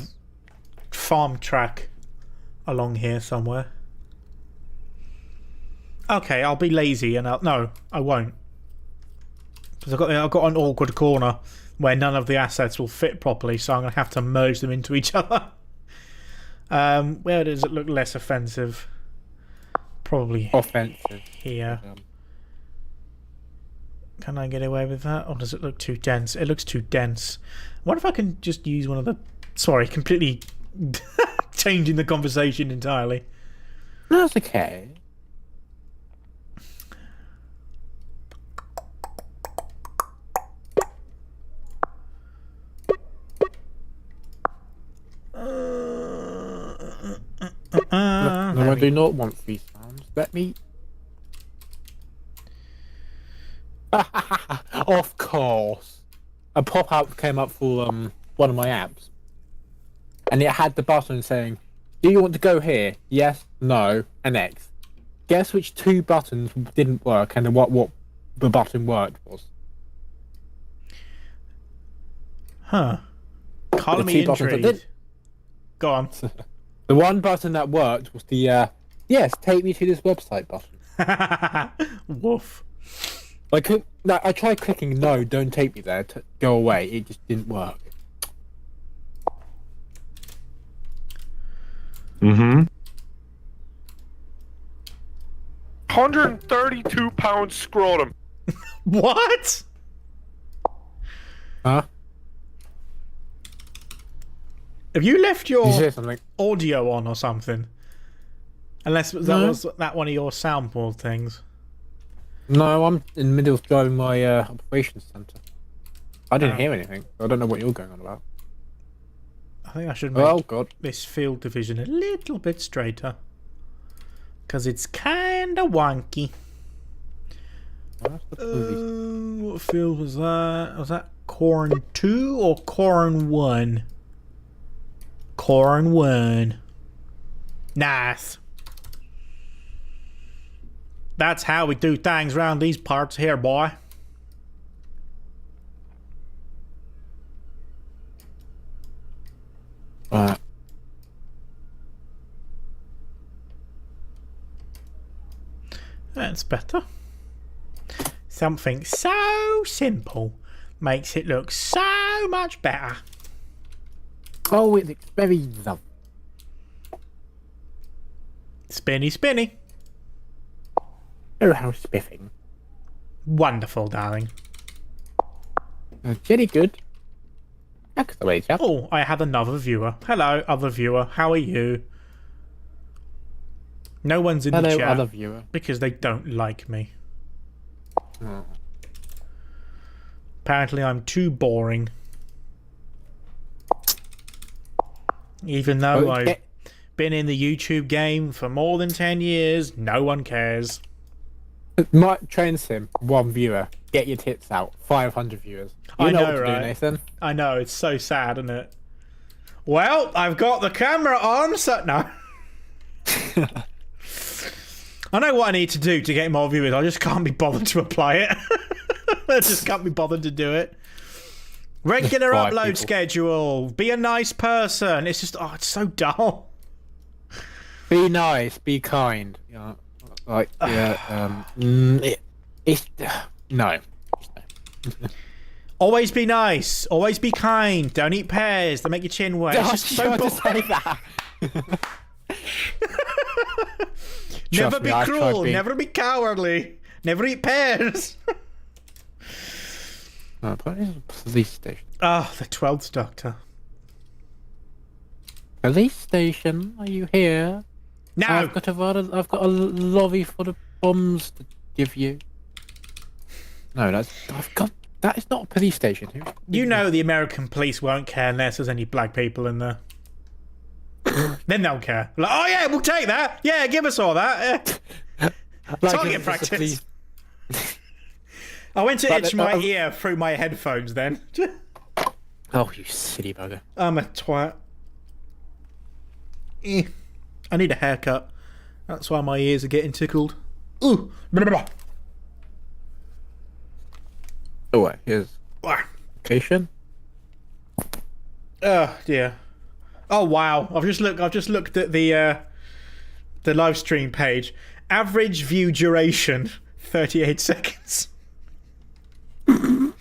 farm track along here somewhere. Okay, I'll be lazy and no, I won't. Because I've got an awkward corner where none of the assets will fit properly, so I'm going to have to merge them into each other. Where does it look less offensive? Probably offensive here. Can I get away with that? Or does it look too dense? It looks too dense. What if I can just use one of the... Sorry, completely changing the conversation entirely. That's okay. No, I do not want free sounds. Let me... Of course. a pop-up came up for one of my apps, and it had the button saying, "Do you want to go here? Yes, no, and X." Guess which 2 buttons didn't work, and what the button worked was. Huh. Column The me 2 buttons that intrigued. did. Go on. The one button that worked was the yes, take me to this website button. Woof. I tried clicking no, don't take me there to go away. It just didn't work. Mm-hmm. 132-pound scrotum. What? Huh? Have you left Did you say your something? audio on or something? Unless was that one of your soundboard things. No, I'm in the middle of driving my operations centre. I didn't hear anything. I don't know what you're going on about. I think I should make Oh god. this field division a little bit straighter. Because it's kind of wonky. What field was that? Was that corn 2 or corn 1? Corn 1. Nice. That's how we do things around these parts here, boy. That's better. Something so simple makes it look so much better. Oh, it's very lovely. Spinny, spinny. Oh, how spiffing. Wonderful, darling. Very good. That's the way it's up. Oh, I had another viewer. Hello, other viewer. How are you? No one's in the Hello, chat other viewer. because they don't like me. Oh. Apparently, I'm too boring. Even though I've been in the YouTube game for more than 10 years, no one cares. My train sim, 1 viewer. Get your tits out. 500 viewers. You I know, what to right? do, Nathan. I know, it's so sad, isn't it? Well, I've got the camera on, so no. I know what I need to do to get more viewers. I just can't be bothered to apply it. I just can't be bothered to do it. Regular upload schedule. Be a nice person. It's just, it's so dull. Be nice. Be kind. Yeah. Like, yeah. It's no. Always be nice. Always be kind. Don't eat pears. They make your chin wet. It's just so to say that. Never Trust be me, I've cruel. tried being- Never be cowardly. Never eat pears. What is a police station? Ah, the 12th Doctor. Police station, are you here? No. I've got a lobby full of bombs to give you. No, that is not a police station. You know the American police won't care unless there's any black people in there. Then they'll care. Like, oh yeah, we'll take that. Yeah, give us all that. Target practice. I went to itch my ear through my headphones then. Oh, you silly bugger. I'm a twat. I need a haircut. That's why my ears are getting tickled. Ooh. Oh, wait, here's location. Oh dear. Oh wow! I've just looked at the live stream page. Average view duration 38 seconds. I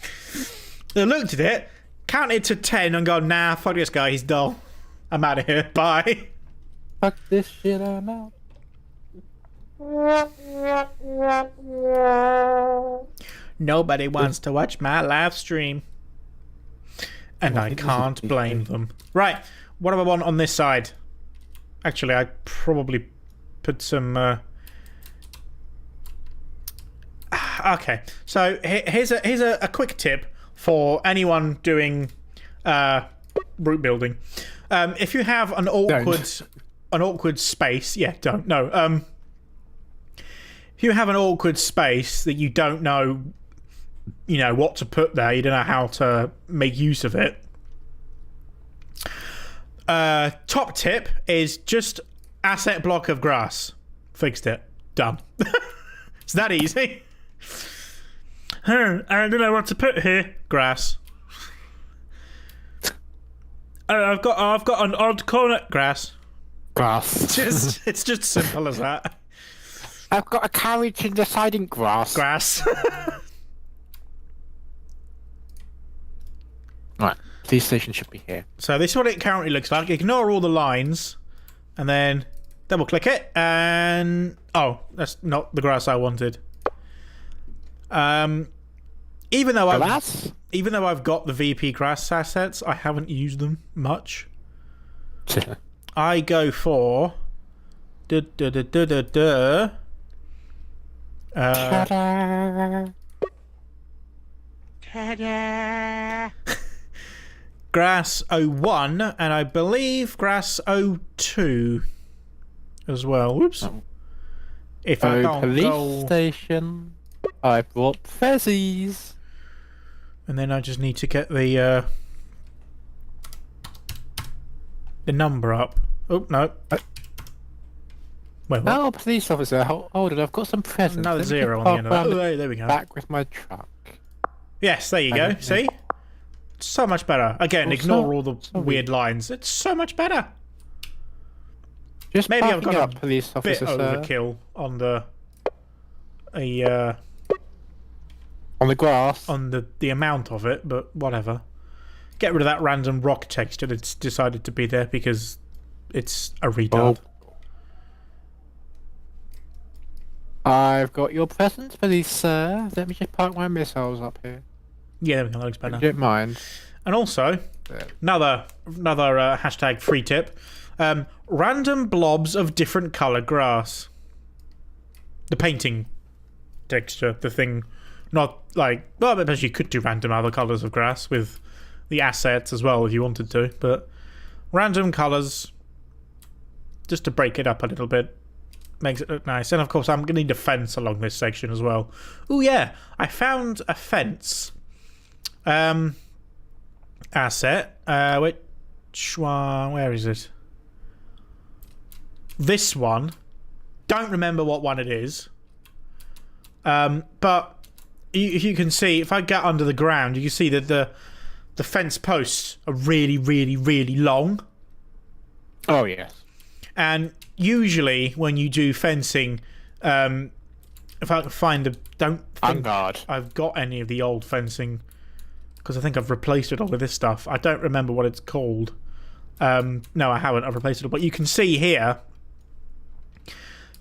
looked at it, counted to 10, and gone, nah, fuck this guy, he's dull. I'm out of here. Bye. Fuck this shit, I'm out. Nobody wants to watch my live stream. And I can't blame them. Right, what do I want on this side? Actually, I probably put some... Okay, so here's a quick tip for anyone doing route building. If you have an awkward space... Yeah, don't. No. If you have an awkward space that you don't know you know, what to put there. You don't know how to make use of it. Top tip is just asset block of grass. Fixed it. Done. It's that easy. I don't know what to put here. Grass. I've got an odd corner. Grass. Grass. It's just simple as that. I've got a carriage in the siding grass. Grass. Right. Police station should be here. So this is what it currently looks like. Ignore all the lines, and then double click it, and oh, that's not the grass I wanted. Even though I've got the VP grass assets, I haven't used them much. I go for grass 01 and I believe grass 02 as well. Whoops. If I don't police station. I brought fezzies. And then I just need to get the number up. Oh no. Wait, what? Oh, police officer, hold it. I've got some presents. Another 0 on the end of that. Oh, there we go. Back with my truck. Yes, there you go. See? So much better. Again, ignore all the weird lines. It's so much better. Just maybe I've got up, a police officer, bit overkill on the on the grass. On the amount of it, but whatever. Get rid of that random rock texture that's decided to be there because it's a retard. Oh. I've got your presents, please, sir. Let me just park my missiles up here. Yeah, there we go. That looks better. If you don't mind. And also, another hashtag free tip. Random blobs of different colour grass. The painting texture, the thing. Not like, well, I suppose you could do random other colours of grass with the assets as well if you wanted to, but random colours just to break it up a little bit. Makes it look nice. And of course, I'm going to need a fence along this section as well. Oh, yeah. I found a fence asset. Which one? Where is it? This one. Don't remember what one it is. But if you can see, if I get under the ground, you can see that the fence posts are really, really, really long. Oh, yes. And usually when you do fencing, if I can find don't think I've got any of the old fencing, because I think I've replaced it all with this stuff. I don't remember what it's called. No, I haven't. I've replaced it all. But you can see here,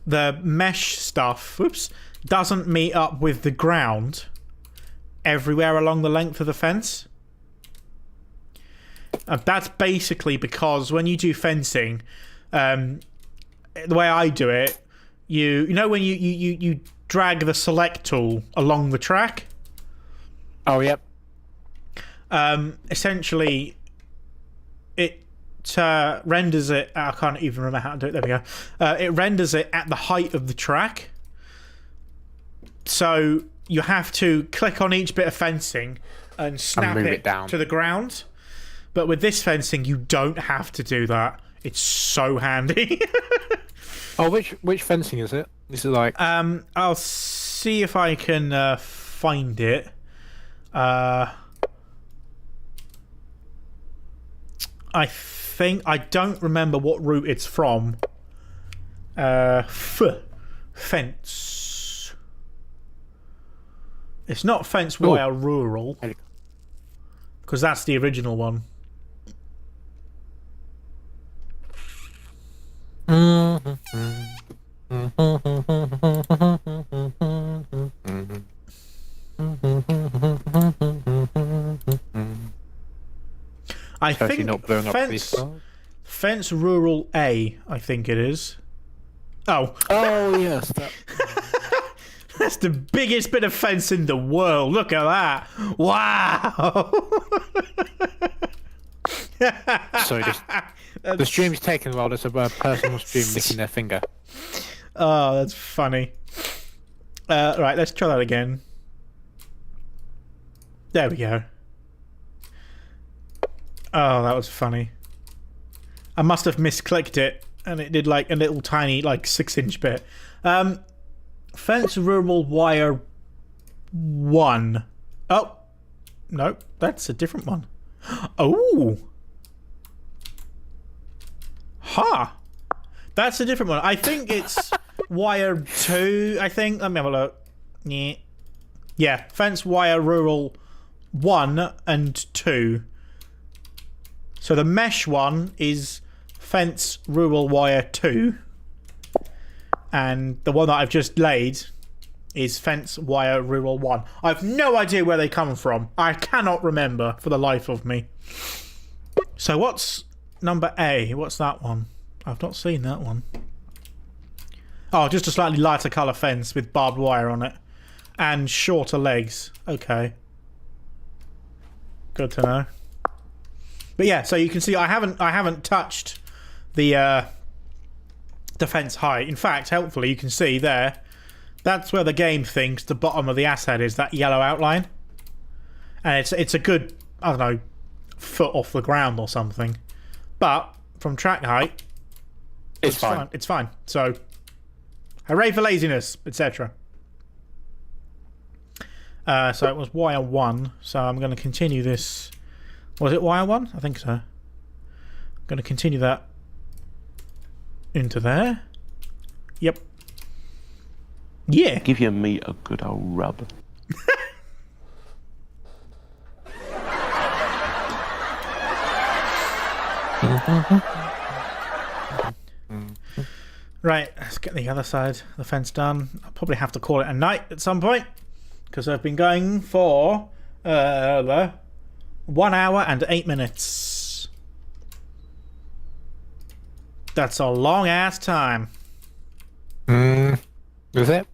the mesh stuff, doesn't meet up with the ground everywhere along the length of the fence. And that's basically because when you do fencing, the way I do it, you know when you drag the select tool along the track? Oh, yep. Essentially, it renders it... I can't even remember how to do it. There we go. It renders it at the height of the track. So you have to click on each bit of fencing and snap it down to the ground. But with this fencing, you don't have to do that. It's so handy. Oh, which fencing is it? Is it like... I'll see if I can find it. I think... I don't remember what route it's from. Fence. It's not Fence Wire Rural. Because that's the original one. I think not blowing Fence Rural A, I think it is. Oh. Oh, yes. That's the biggest bit of fence in the world. Look at that. Wow. Sorry, the stream's taking a while. There's a person on stream licking their finger. Oh, that's funny. Right, let's try that again. There we go. Oh, that was funny. I must have misclicked it, and it did like a little tiny, like 6-inch bit. Fence rural wire 1. Oh, no, that's a different one. Oh, ha! That's a different one. I think it's wire 2. I think. Let me have a look. Yeah, fence wire rural 1 and 2. So the mesh one is fence rural wire 2. And the one that I've just laid is fence wire rural 1. I have no idea where they come from. I cannot remember for the life of me. So what's number A? What's that one? I've not seen that one. Oh, just a slightly lighter colour fence with barbed wire on it. And shorter legs. Okay. Good to know. But yeah, so you can see I haven't touched the fence height. In fact, helpfully, you can see there, that's where the game thinks the bottom of the asshead is, that yellow outline. And it's a good, I don't know, foot off the ground or something. But from track height, it's fine. It's fine. So, hooray for laziness, etc. So it was wire 1. So I'm going to continue this. Was it wire 1? I think so. I'm going to continue that into there. Yep. Yeah. Give your meat a good old rub. Right, let's get the other side of the fence done. I'll probably have to call it a night at some point, because I've been going for 1 hour and 8 minutes. That's a long ass time. Is it?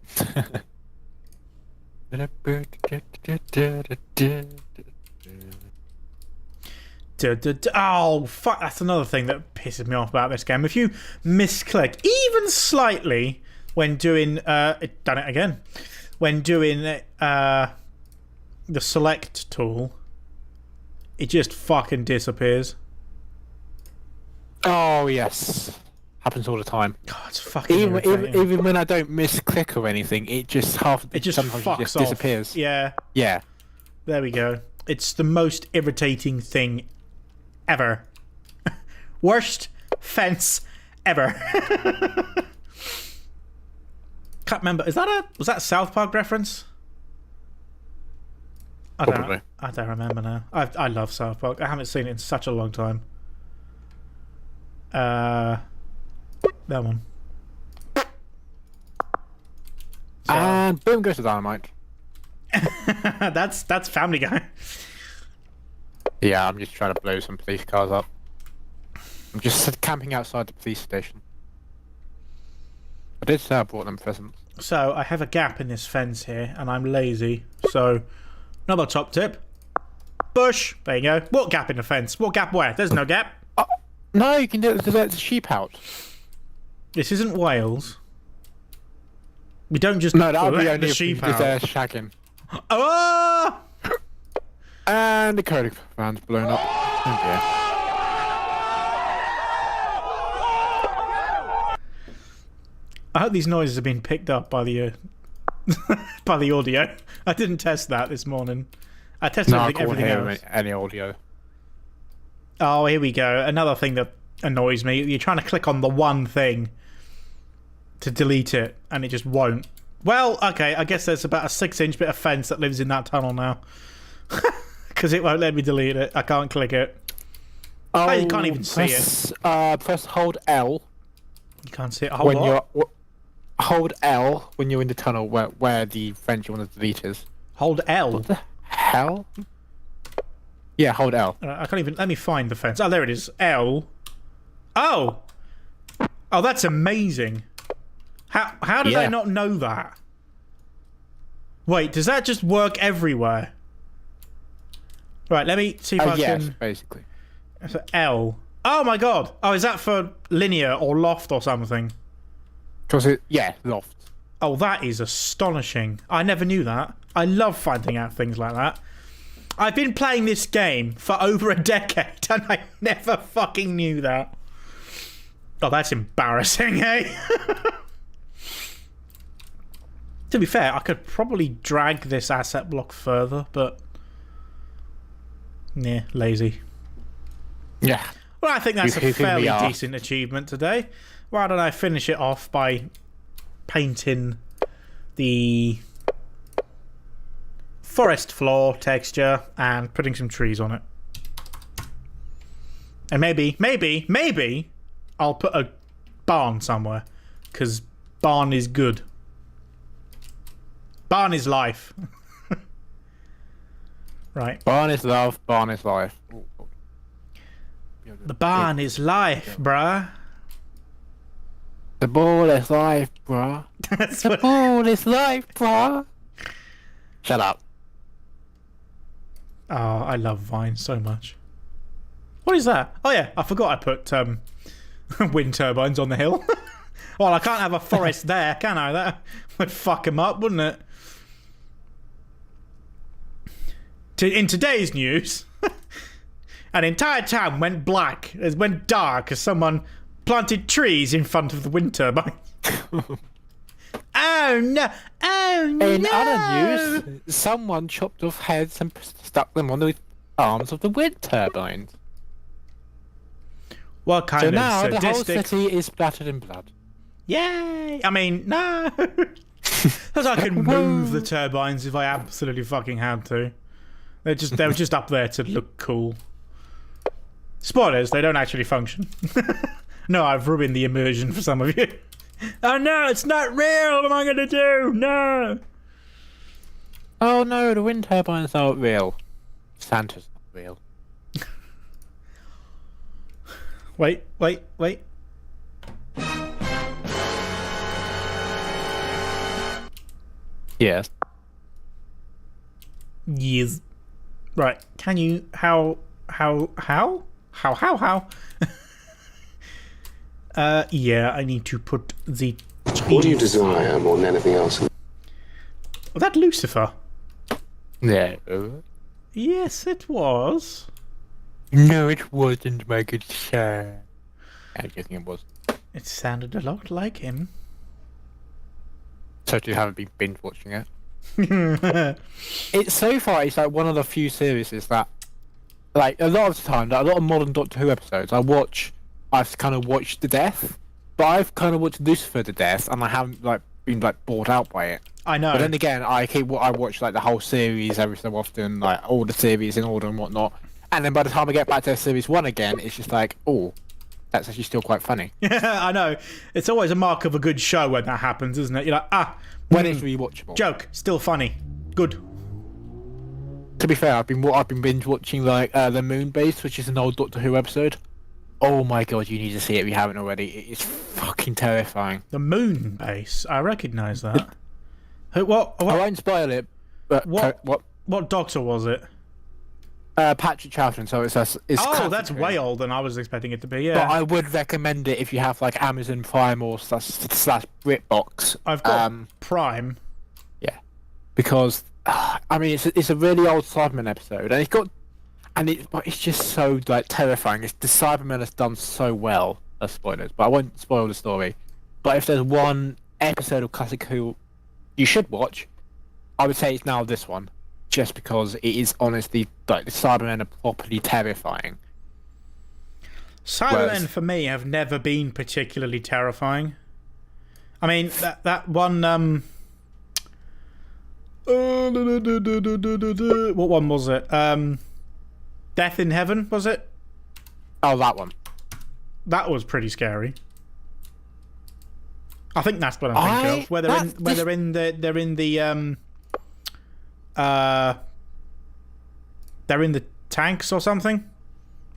Oh, fuck, that's another thing that pisses me off about this game. If you misclick, even slightly, when doing... it done it again. When doing the select tool, it just fucking disappears. Oh, yes. Happens all the time. God, it's fucking even when I don't misclick or anything, it just sometimes disappears. Yeah. Yeah. There we go. It's the most irritating thing ever. Worst fence ever. Can't remember. Was that a South Park reference? Probably. I don't remember now. I love South Park. I haven't seen it in such a long time. That one. And boom goes the dynamite. That's Family Guy. Yeah, I'm just trying to blow some police cars up. I'm just camping outside the police station. I did say I brought them presents. So I have a gap in this fence here, and I'm lazy. So another top tip: bush. There you go. What gap in the fence? What gap where? There's no gap. No, you can do it to let the sheep out. This isn't Wales. We don't just no, that would be let only the if sheep you're out. shagging. Oh! And the Cody van's blown up. Oh dear. I hope these noises have been picked up by the by the audio. I didn't test that this morning. I tested everything else. Any audio. Oh, here we go. Another thing that annoys me. You're trying to click on the one thing to delete it, and it just won't. Well, okay, I guess there's about a 6-inch bit of fence that lives in that tunnel now. Because it won't let me delete it. I can't click it. Oh, you can't even see it. Press hold L. You can't see it. Hold L when you're in the tunnel where the fence you want to delete is. Hold L? What the hell? Yeah, hold L. I can't even... Let me find the fence. Oh, there it is. L. Oh! Oh, that's amazing. How did I not know that? Wait, does that just work everywhere? Right, let me see if I yes, can... basically. So L. Oh my god! Oh, is that for linear or loft or something? Yeah, loft. Oh, that is astonishing. I never knew that. I love finding out things like that. I've been playing this game for over a decade and I never fucking knew that. Oh, that's embarrassing, eh? To be fair, I could probably drag this asset block further, but... yeah, lazy. Yeah. Well, I think that's a fairly decent achievement today. Why don't I finish it off by painting the forest floor texture and putting some trees on it. And maybe I'll put a barn somewhere, because barn is good. Barn is life. Right. Barn is love, barn is life. The barn is life, bruh. The ball is life, bruh. The ball is life, bruh. Shut up. Oh, I love Vine so much. What is that? Oh yeah, I forgot I put wind turbines on the hill. Well, I can't have a forest there, can I? That would fuck them up, wouldn't it? In today's news, an entire town went black. It went dark as someone planted trees in front of the wind turbine. Oh no! Oh no! In other news, someone chopped off heads and stuck them on the arms of the wind turbines. What kind So of now sadistic... the whole city is splattered in blood. Yay! I mean, no! Because I can move the turbines if I absolutely fucking had to. They were just up there to look cool. Spoilers, they don't actually function. No, I've ruined the immersion for some of you. Oh no, it's not real! What am I gonna do? No! Oh no, the wind turbines aren't real. Santa's not real. Wait. Yes. Yes. Right, can you... How? Yeah, I need to put the... What do you desire more than anything else? Was that Lucifer? Yeah. Yes, it was. No, it wasn't, my good sir. I'm guessing it was. It sounded a lot like him. So you haven't been binge watching it? It's so far, it's like one of the few series that, like, a lot of the time, like, a lot of modern Doctor Who episodes, I've kind of watched to death, but I've kind of watched Lucifer to death, and I haven't, like, been, like, bored out by it. I know. But then again, I watch, like, the whole series every so often, like, all the series in order and whatnot, and then by the time I get back to series 1 again, it's just like, oh, that's actually still quite funny. Yeah, I know. It's always a mark of a good show when that happens, isn't it? You're like, when it's rewatchable. Joke, still funny. Good. To be fair, I've been binge watching like the Moon Base, which is an old Doctor Who episode. Oh my god, you need to see it if you haven't already. It's fucking terrifying. The Moon Base. I recognise that. What? I won't spoil it, but What Doctor was it? Patrick Troughton. So it's that's way older than I was expecting it to be. Yeah. But I would recommend it if you have like Amazon Prime or slash BritBox. I've got Prime. Yeah, because I mean it's a really old Cyberman episode, and it's just so like terrifying. The Cybermen has done so well. That's spoilers, but I won't spoil the story. But if there's one episode of Classic Who you should watch, I would say it's now this one, just because it is honestly like the Cybermen are properly terrifying. Cybermen for me have never been particularly terrifying. I mean that one what one was it? Death in Heaven, was it? Oh, that one. That was pretty scary. I think that's what I'm thinking of. Where they're in the tanks or something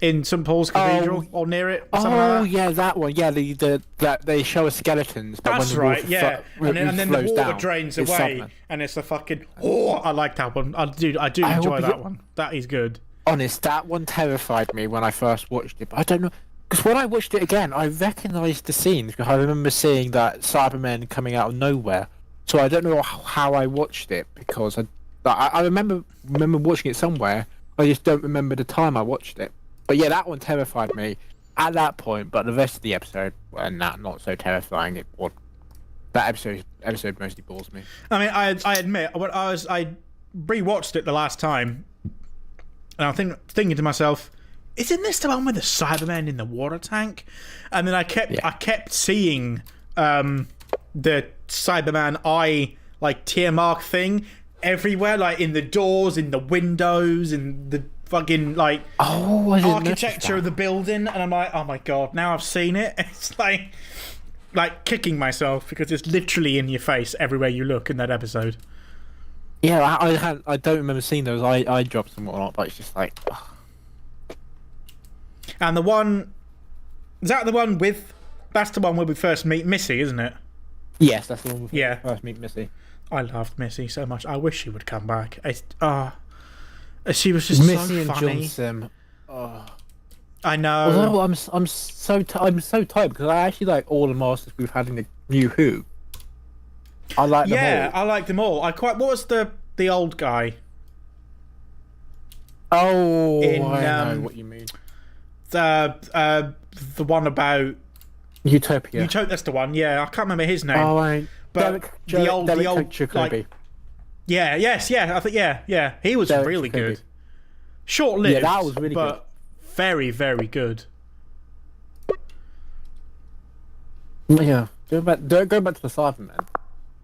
in St Paul's Cathedral or near it. Like that. Yeah, that one. Yeah, they show us skeletons. But that's when the right. Yeah, and then the water down, drains away, and it's a fucking. Oh, I like that one. I do enjoy that one. That is good. Honest, that one terrified me when I first watched it. But I don't know, because when I watched it again, I recognised the scenes because I remember seeing that Cybermen coming out of nowhere. So I don't know how I watched it because Like, I remember watching it somewhere. I just don't remember the time I watched it. But yeah, that one terrified me at that point. But the rest of the episode were not so terrifying. That episode mostly bores me. I mean, I admit, when I rewatched it the last time, and I'm thinking to myself, isn't this the one with the Cybermen in the water tank? And then I kept seeing the Cyberman eye like tier mark thing everywhere, like in the doors, in the windows, in the fucking like architecture of the building, and I'm like, oh my god, now I've seen it. It's like kicking myself because it's literally in your face everywhere you look in that episode. Yeah, I don't remember seeing those eye drops and whatnot, but it's just like. Ugh. And the one is that the one with? That's the one where we first meet Missy, isn't it? Yes, that's the one. Yeah, first meet Missy. I loved Missy so much. I wish she would come back. She was just Missy so and funny. John Sim. Oh. I know. Although I'm so tired because I actually like all the masters we've had in the New Who. I like them all. Yeah, I like them all. What was the old guy? Oh, I know what you mean. The one about Utopia. That's the one. Yeah, I can't remember his name. Oh, right. But the old Jacoby. Yeah, yes, yeah. I think yeah. He was Derek really Jacoby. good. Short-lived. Yeah, that was really but very, very good. Yeah, go back to the Cybermen.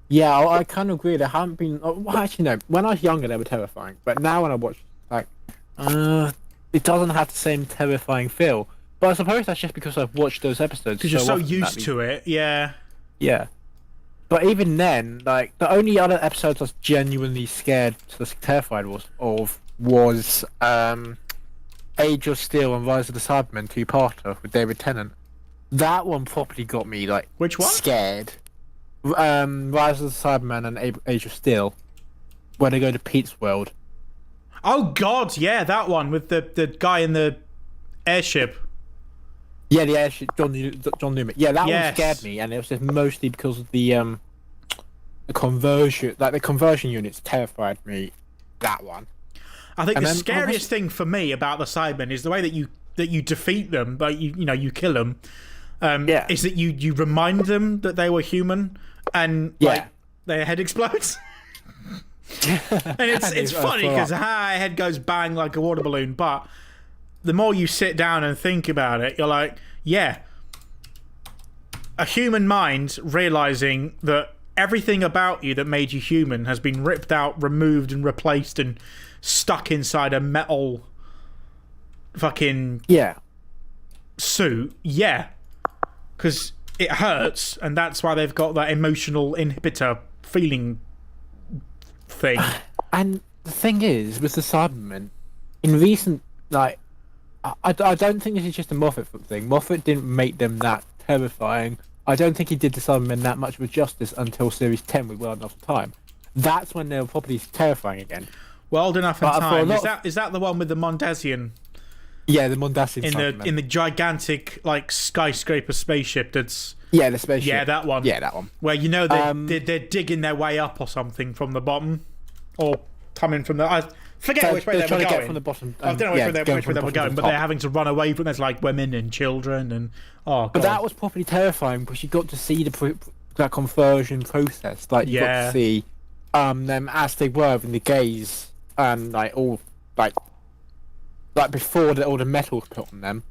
Yeah, I kind of agree. They haven't been. Well, actually, no. When I was younger, they were terrifying. But now, when I watch, it doesn't have the same terrifying feel. But I suppose that's just because I've watched those episodes. Because you're so used to it, yeah. Yeah. But even then, like the only other episodes I was genuinely scared, terrified was Age of Steel and Rise of the Cybermen 2-parter with David Tennant. That one properly got me like. Which one? Scared. Rise of the Cybermen and Age of Steel, where they go to Pete's world. Oh God, yeah, that one with the guy in the airship. Yeah, the airship, John Newman. Yeah, that one scared me, and it was just mostly because of the conversion. Like the conversion units terrified me. That one. I think the scariest thing for me about the Cybermen is the way that you defeat them, but you kill them. Is that you remind them that they were human, and like their head explodes. And it's funny because our head goes bang like a water balloon, but the more you sit down and think about it, you're like, yeah, a human mind realizing that everything about you that made you human has been ripped out, removed, and replaced and stuck inside a metal fucking suit. Yeah, because it hurts, and that's why they've got that emotional inhibitor feeling thing. And the thing is, with the Cybermen, in recent, like, I don't think this is just a Moffat thing. Moffat didn't make them that terrifying. I don't think he did the Cybermen that much with justice until Series 10 with Well Enough Time. That's when they were probably terrifying again. Well Enough in Time. Is that the one with the Mondasian? Yeah, the Mondasian Cybermen. In the gigantic like skyscraper spaceship that's... Yeah, the spaceship. Yeah, that one. Yeah, that one. Where they're digging their way up or something from the bottom. Or coming from the... I forget which way they were going. Get from the bottom, I don't know which way they were going, but they're having to run away from... There's like women and children and... Oh, God. But that was properly terrifying because you got to see that conversion process. Like, you got to see them as they were in the gaze, like, all... Like before all the metal was put on them.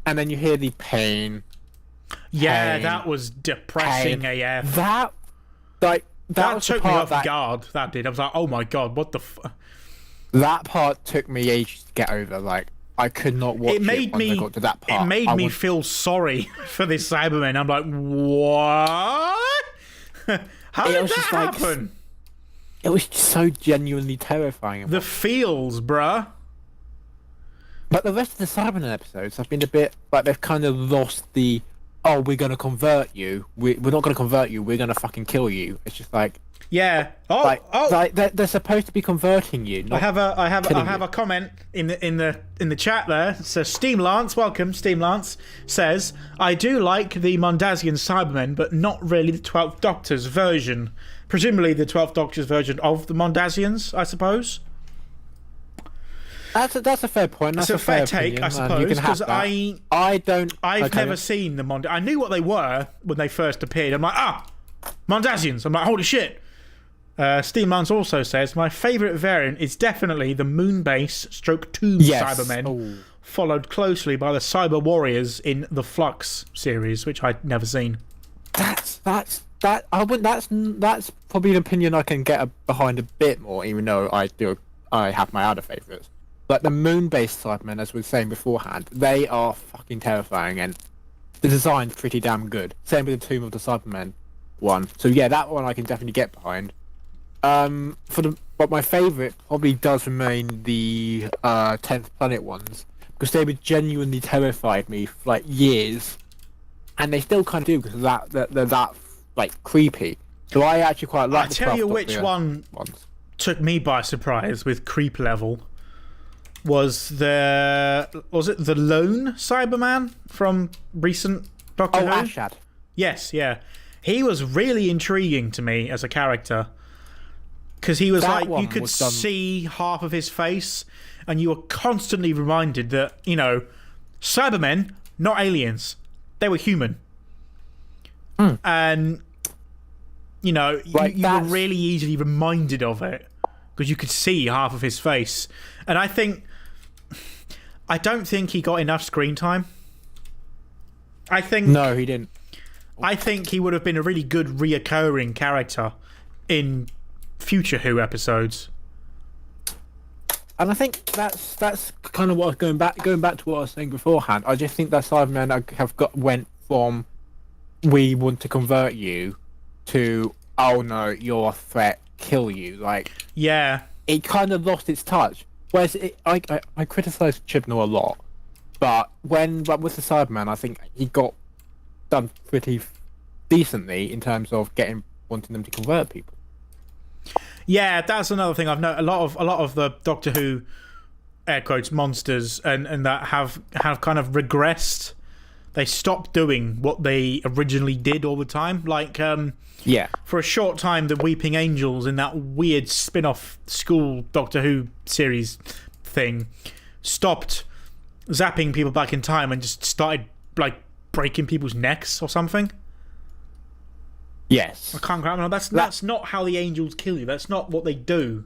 And then you hear the pain... Yeah, that was depressing AF. That took me off guard. That did. I was like, oh my God, what the That part took me ages to get over. Like, I could not watch it when I got to that part. It made me feel sorry for this Cyberman. I'm like, what? How did that happen? It was so genuinely terrifying. The feels, bruh. But the rest of the Cyberman episodes have been a bit like they've kind of lost the... Oh, we're gonna convert you. We're not gonna convert you. We're gonna fucking kill you. It's just like, yeah. Like they're supposed to be converting you. I have a comment in the chat there. So Steam Lance, welcome. Steam Lance says, I do like the Mondasian Cybermen, but not really the 12th Doctor's version. presumably the 12th Doctor's version of the Mondasians, I suppose. That's a fair point. That's It's a fair opinion, take, I and you suppose, can have because that. I've never seen the Mondasians. I knew what they were when they first appeared. I'm like, Mondasians. I'm like, holy shit. Steve Lance also says, my favourite variant is definitely the Moonbase / Tomb Cybermen, followed closely by the Cyber Warriors in the Flux series, which I'd never seen. That's probably an opinion I can get behind a bit more, even though I have my other favourites. Like the Moon-based Cybermen, as we were saying beforehand, they are fucking terrifying, and the design's pretty damn good. Same with the Tomb of the Cybermen one. So yeah, that one I can definitely get behind. But my favourite probably does remain the 10th Planet ones, because they would genuinely terrified me for like years, and they still kind of do because they're that like creepy. So I actually quite like. I'll tell you which one took me by surprise with creep level. Was it the lone Cyberman from recent Doctor Who? Ashad. Yes, yeah. He was really intriguing to me as a character. Because he was you could see half of his face, and you were constantly reminded that, Cybermen, not aliens. They were human. And, you were really easily reminded of it, because you could see half of his face. And I don't think he got enough screen time. No, he didn't. I think he would have been a really good reoccurring character in future Who episodes. And I think that's kind of what going back to what I was saying beforehand. I just think that Cybermen went from we want to convert you to oh no, you're a threat, kill you. Like, yeah, it kind of lost its touch. Whereas I criticise Chibnall a lot, but with the Cyberman, I think he got done pretty decently in terms of wanting them to convert people. Yeah, that's another thing I've noticed. A lot of the Doctor Who air quotes monsters and that have kind of regressed. They stopped doing what they originally did all the time. Like for a short time, the Weeping Angels in that weird spin-off school Doctor Who series thing stopped zapping people back in time and just started like breaking people's necks or something. Yes. I can't remember. That's not how the angels kill you. That's not what they do.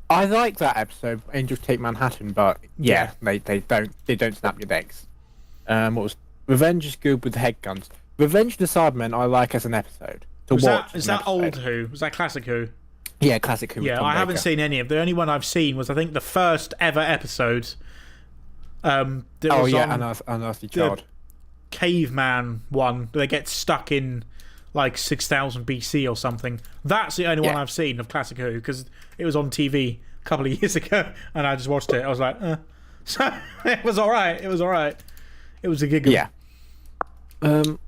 I like that episode, Angels Take Manhattan, but yeah. they don't snap your necks. What was Revenge is good with the head guns. Revenge of the Cybermen I like as an episode to watch. Is that old Who? Was that classic Who? Yeah, classic Who. Yeah, I haven't seen any of. The only one I've seen was I think the first ever episode. Unearthly Child. Caveman one. They get stuck in like 6000 BC or something. That's the only one I've seen of classic Who, because it was on TV a couple of years ago and I just watched it. I was like, So it was alright. It was a giggle. Yeah. I've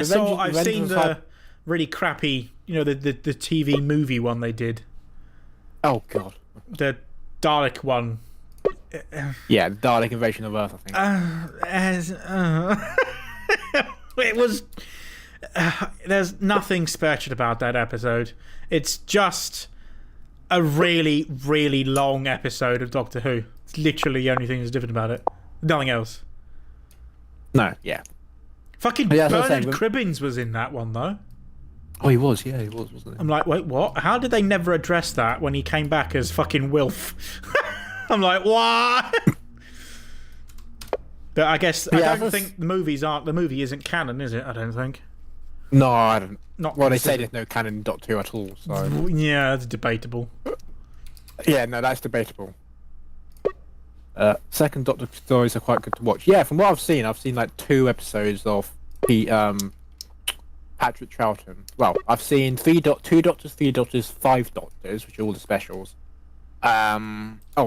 seen the really crappy, the TV movie one they did. Oh god. The Dalek one. Yeah, the Dalek Invasion of Earth, I think. It was. There's nothing special about that episode. It's just a really, really long episode of Doctor Who. It's literally the only thing that's different about it. Nothing else. No, yeah. Fucking Bernard Cribbins was in that one, though. Oh, he was, wasn't he? I'm like, wait, what? How did they never address that when he came back as fucking Wilf? I'm like, what? But I guess I don't think the movie isn't canon, is it? I don't think. No, I don't. Well, they say there's no canon in Doctor Who at all, so. Yeah, that's debatable. Yeah, no, that's debatable. Second Doctor stories are quite good to watch. Yeah, from what I've seen like 2 episodes of Patrick Troughton. Well, I've seen 2 Doctors, 3 Doctors, 5 Doctors, which are all the specials.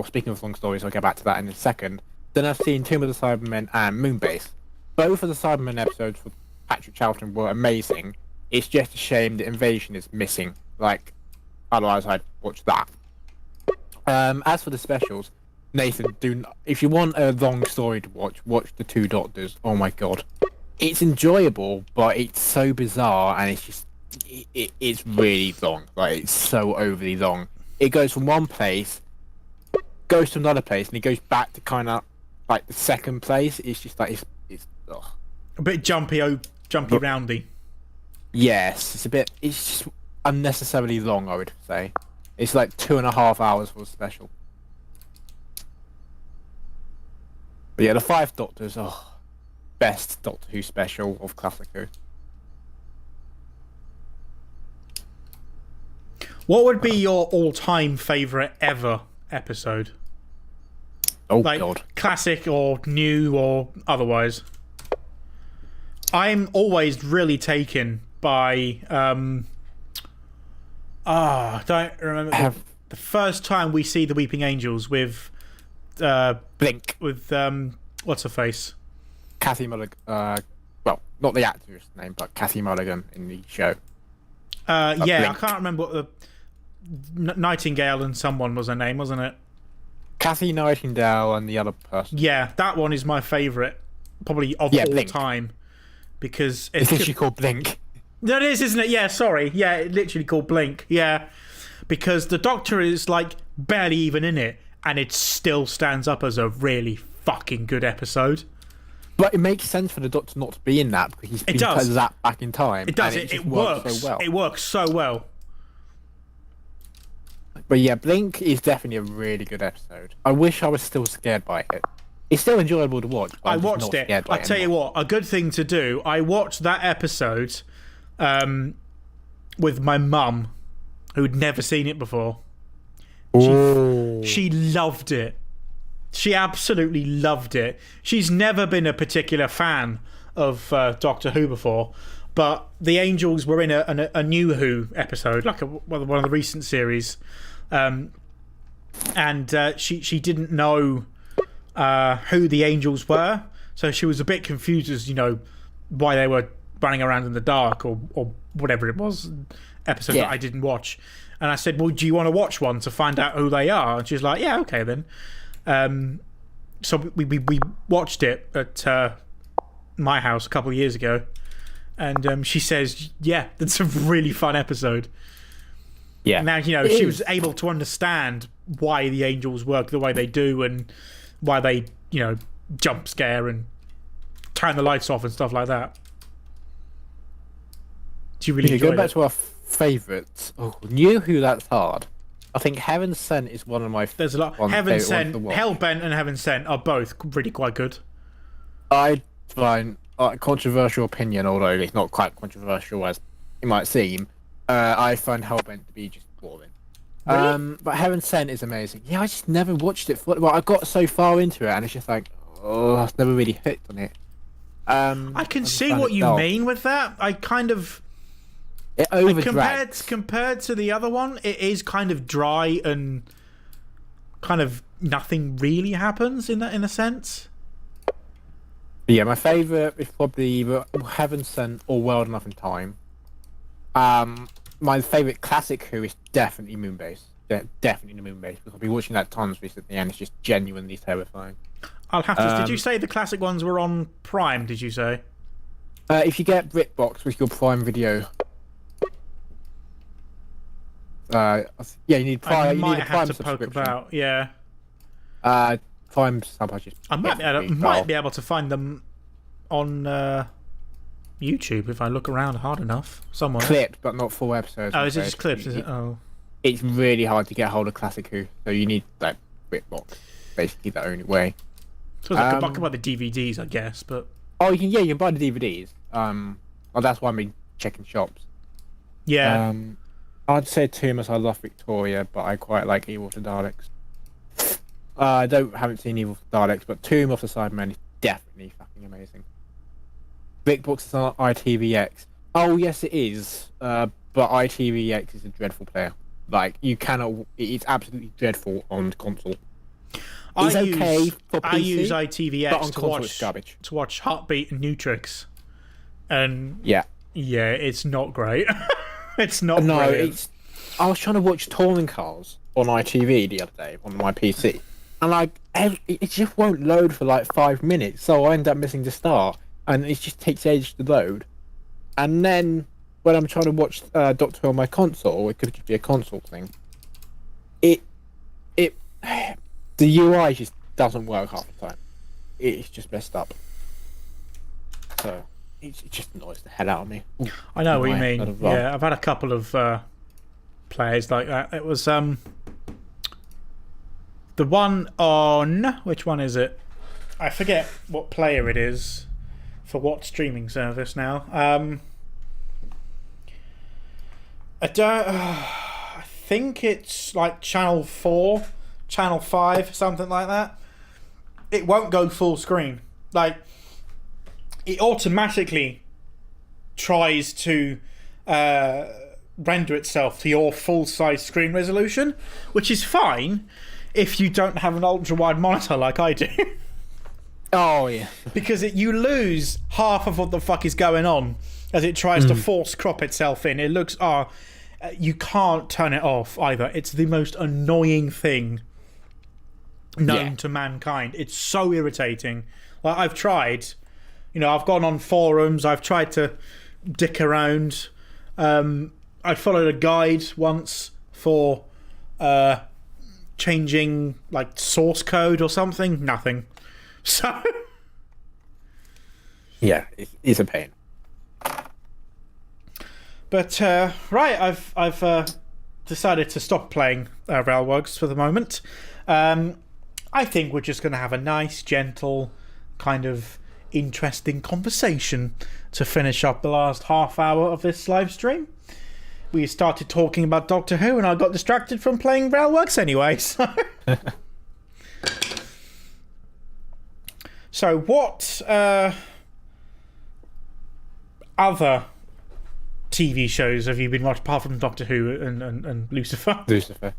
Speaking of long stories, I'll get back to that in a second. Then I've seen Tomb of the Cybermen and Moonbase. Both of the Cybermen episodes for Patrick Troughton were amazing. It's just a shame the Invasion is missing. Like, otherwise I'd watch that. As for the specials, Nathan, if you want a long story to watch the 2 Doctors. Oh my god. It's enjoyable, but it's so bizarre, and it's just it's really long. Like, it's so overly long. It goes from one place, goes to another place, and it goes back to kind of like the second place. It's just like it's ugh. A bit jumpy roundy. Yes, it's a bit. It's just unnecessarily long, I would say. It's like 2.5 hours for a special. But yeah, the Five Doctors, best Doctor Who special of Classic Who. What would be your all-time favourite ever episode? Oh, like, God. Classic or new or otherwise? I'm always really taken by... I don't remember. The first time we see the Weeping Angels with... Blink. With, what's her face? Kathy Mulligan. Well, not the actress name, but Kathy Mulligan in the show. Yeah, Blink. I can't remember what the... Nightingale and someone was her name, wasn't it? Kathy Nightingale and the other person. Yeah, that one is my favourite, probably of all Blink. time. Because it's literally called Blink. That is, isn't it? Yeah, sorry. Yeah, it literally called Blink. Yeah. Because the Doctor is, like, barely even in it, and it still stands up as a really fucking good episode. But it makes sense for the Doctor not to be in that, because he's been zapped back in time. It does. And It works. So well. It works so well. But yeah, Blink is definitely a really good episode. I wish I was still scared by it. It's still enjoyable to watch. I watched it. I tell you what, a good thing to do. I watched that episode with my mum, who'd never seen it before. She loved it. She absolutely loved it. She's never been a particular fan of Doctor Who before, but the Angels were in a new Who episode, like one of the recent series, and she didn't know who the Angels were, so she was a bit confused as why they were running around in the dark or whatever it was episode that I didn't watch. And I said, well, do you want to watch one to find out who they are? And she's like, yeah, okay then. So we watched it at my house a couple of years ago, and she says, yeah, that's a really fun episode. Yeah. Now, she was able to understand why the Angels work the way they do and why they, jump scare and turn the lights off and stuff like that. She really enjoyed Going back to our favourites. New Who, that's hard. I think Heaven Sent is one of my There's a lot. Heaven Sent, Hellbent and Heaven Sent are both really quite good. I find controversial opinion, although it's not quite controversial as it might seem. I find Hellbent to be just boring. Really? But Heaven Sent is amazing. Yeah, I just never watched it. Well, I got so far into it, and it's just like, I've never really hooked on it. I can see what you mean with that. I kind of... It overdrags. Compared to the other one, it is kind of dry and kind of nothing really happens in a sense. Yeah, my favourite is probably either Heaven Sent or World Enough in Time. My favourite classic Who is definitely Moonbase. Definitely the Moonbase, because I've been watching that tons recently and it's just genuinely terrifying. I'll have to... did you say the classic ones were on Prime, did you say? If you get BritBox with your Prime Video... yeah, you need Prime. I you might need a have Prime to poke subscription. about, yeah. Prime subscription. I might be able to find them on YouTube if I look around hard enough somewhere. Clipped, but not full episodes. Oh, is it just clips? Is it? Oh. It's really hard to get hold of Classic Who, so you need like BritBox. Basically, the only way. So I could buy the DVDs, I guess, but. Oh, you can buy the DVDs. Well, that's why I've been checking shops. Yeah. I'd say Toomas, I love Victoria, but I quite like Evil to Daleks. I haven't seen Evil to Daleks, but Tomb of the Cybermen is definitely fucking amazing. BritBox is on ITVX. Oh yes, it is. But ITVX is a dreadful player. Like you cannot. It's absolutely dreadful on console. It's okay for PC. I use ITVX but on console it's garbage. To watch Heartbeat and Nutrix, and yeah, it's not great. It's not. No, brilliant. I was trying to watch touring cars on ITV the other day on my PC, and it just won't load for like 5 minutes. So I end up missing the start, and it just takes ages to load. And then when I'm trying to watch Doctor Who on my console, it could just be a console thing. It the UI just doesn't work half the time. It's just messed up. So it just annoys the hell out of me. Ooh, I know what you mean. Yeah, I've had a couple of players like that. It was the one on, which one is it? I forget what player it is for what streaming service now. I think it's like Channel 4, Channel 5, something like that. It won't go full screen. Like, it automatically tries to render itself to your full-size screen resolution, which is fine if you don't have an ultra-wide monitor like I do. Oh, yeah. Because you lose half of what the fuck is going on as it tries to force crop itself in. It looks... you can't turn it off either. It's the most annoying thing known to mankind. It's so irritating. Like, I've tried... You know, I've gone on forums. I've tried to dick around. I followed a guide once for changing, like, source code or something. Nothing. So... Yeah, it's a pain. But, right, I've decided to stop playing Railworks for the moment. I think we're just going to have a nice, gentle, kind of interesting conversation to finish up the last half hour of this live stream. We started talking about Doctor Who and I got distracted from playing Railworks anyway. So what other TV shows have you been watching apart from Doctor Who and Lucifer? Lucifer.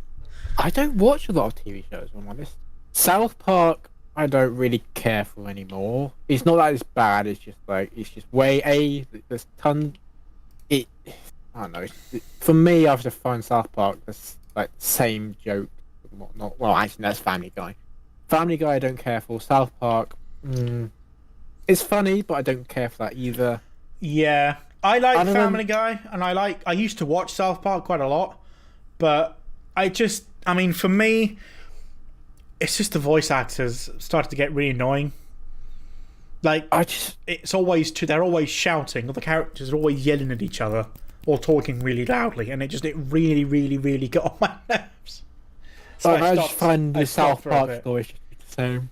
I don't watch a lot of TV shows, if I'm honest. South Park, I don't really care for anymore. It's not that it's bad. It's just like there's tons. I don't know. For me, I've just found South Park the like same joke. Not well. Actually, that's Family Guy. Family Guy, I don't care for. South Park, it's funny, but I don't care for that either. Yeah, I like Family Guy, and I used to watch South Park quite a lot, but I mean, for me, it's just the voice actors started to get really annoying. Like, they're always shouting, or the characters are always yelling at each other, or talking really loudly, and it really, really, really got on my nerves. So I just find the South Park story just the same.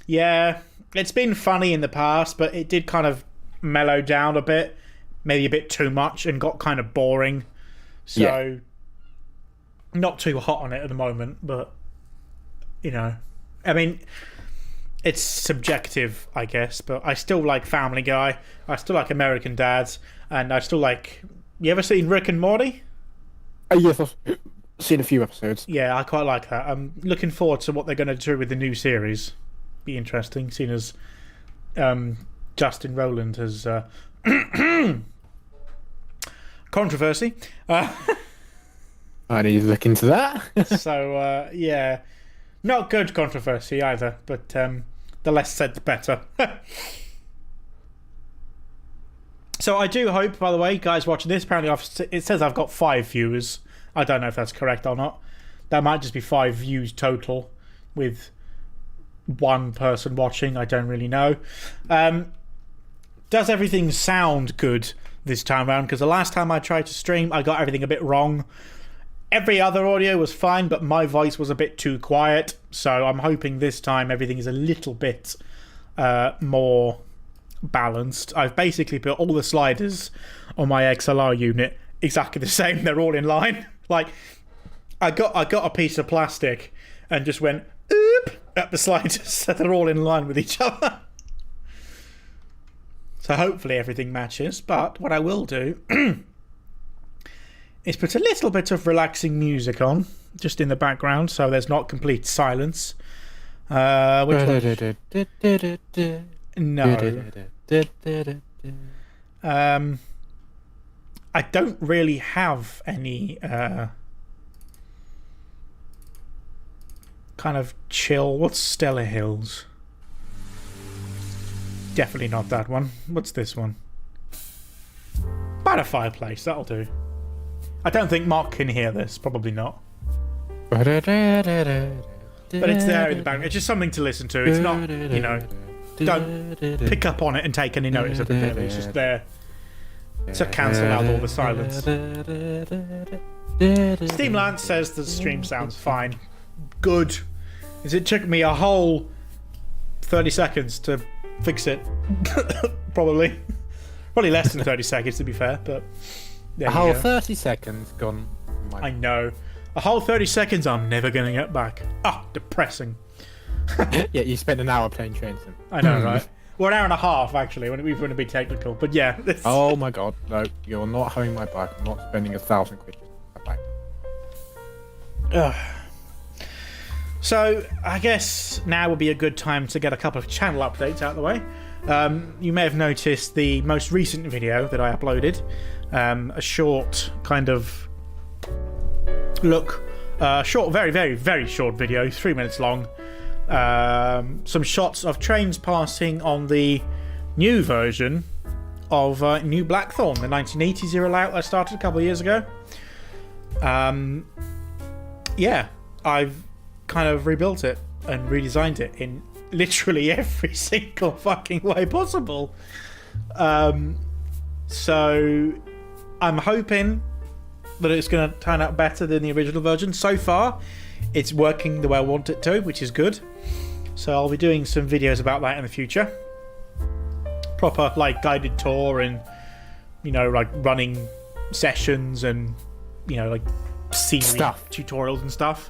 Yeah, it's been funny in the past, but it did kind of mellow down a bit, maybe a bit too much, and got kind of boring. So, not too hot on it at the moment, but, you know, I mean, it's subjective, I guess, but I still like Family Guy, I still like American Dads, and I still like... You ever seen Rick and Morty? Yes, I've seen a few episodes. Yeah, I quite like that. I'm looking forward to what they're going to do with the new series. Be interesting, seeing as Justin Rowland has controversy. I need to look into that. So, yeah. Not good controversy either, but the less said, the better. So I do hope, by the way, guys watching this, apparently it says I've got 5 viewers. I don't know if that's correct or not. That might just be 5 views total with 1 person watching. I don't really know. Does everything sound good this time around? Because the last time I tried to stream, I got everything a bit wrong. Every other audio was fine, but my voice was a bit too quiet. So I'm hoping this time everything is a little bit more balanced. I've basically put all the sliders on my XLR unit exactly the same. They're all in line. Like, I got a piece of plastic and just went oop at the sliders so they're all in line with each other. So hopefully everything matches. But what I will do is put a little bit of relaxing music on just in the background so there's not complete silence. Which one? No. I don't really have any kind of chill. What's Stellar Hills? Definitely not that one. What's this one? About a fireplace, that'll do. I don't think Mark can hear this, probably not. But it's there in the background. It's just something to listen to. It's not, you know, don't pick up on it and take any notice of it. It's just there to cancel out all the silence. Steam Lance says the stream sounds fine. Good. It took me a whole 30 seconds to fix it. Probably less than 30 seconds to be fair, but a whole 30 seconds gone. I know. A whole 30 seconds I'm never going to get back. Depressing. Yeah, you spent an hour playing Train Sim. I know, right? Well, an hour and a half, actually, when we've going to be technical. But yeah. Oh my god, no, you're not having my back. I'm not spending 1,000 quid just on my back. So, I guess now would be a good time to get a couple of channel updates out of the way. You may have noticed the most recent video that I uploaded. A short kind of look. Short, very, very, very short video, 3 minutes long. Some shots of trains passing on the new version of New Blackthorn, the 1980s era layout that started a couple of years ago. Yeah, I've kind of rebuilt it and redesigned it in literally every single fucking way possible. So I'm hoping that it's going to turn out better than the original version. So far, it's working the way I want it to, which is good. So I'll be doing some videos about that in the future. Proper, like, guided tour and, you know, like, running sessions and, you know, like, scenery tutorials and stuff.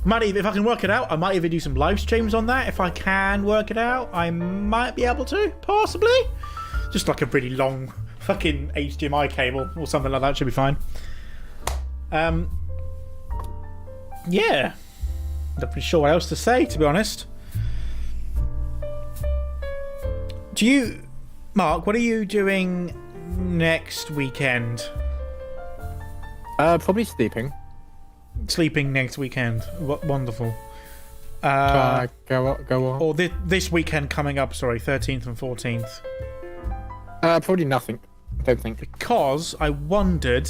Might even, if I can work it out, I might even do some live streams on that. If I can work it out, I might be able to, possibly. Just like a really long fucking HDMI cable or something like that should be fine. Yeah. Not pretty sure what else to say, to be honest. Mark, what are you doing next weekend? Probably sleeping. Sleeping next weekend. Wonderful. Go on. Or this weekend coming up, sorry, 13th and 14th. Probably nothing. I don't think. Because I wondered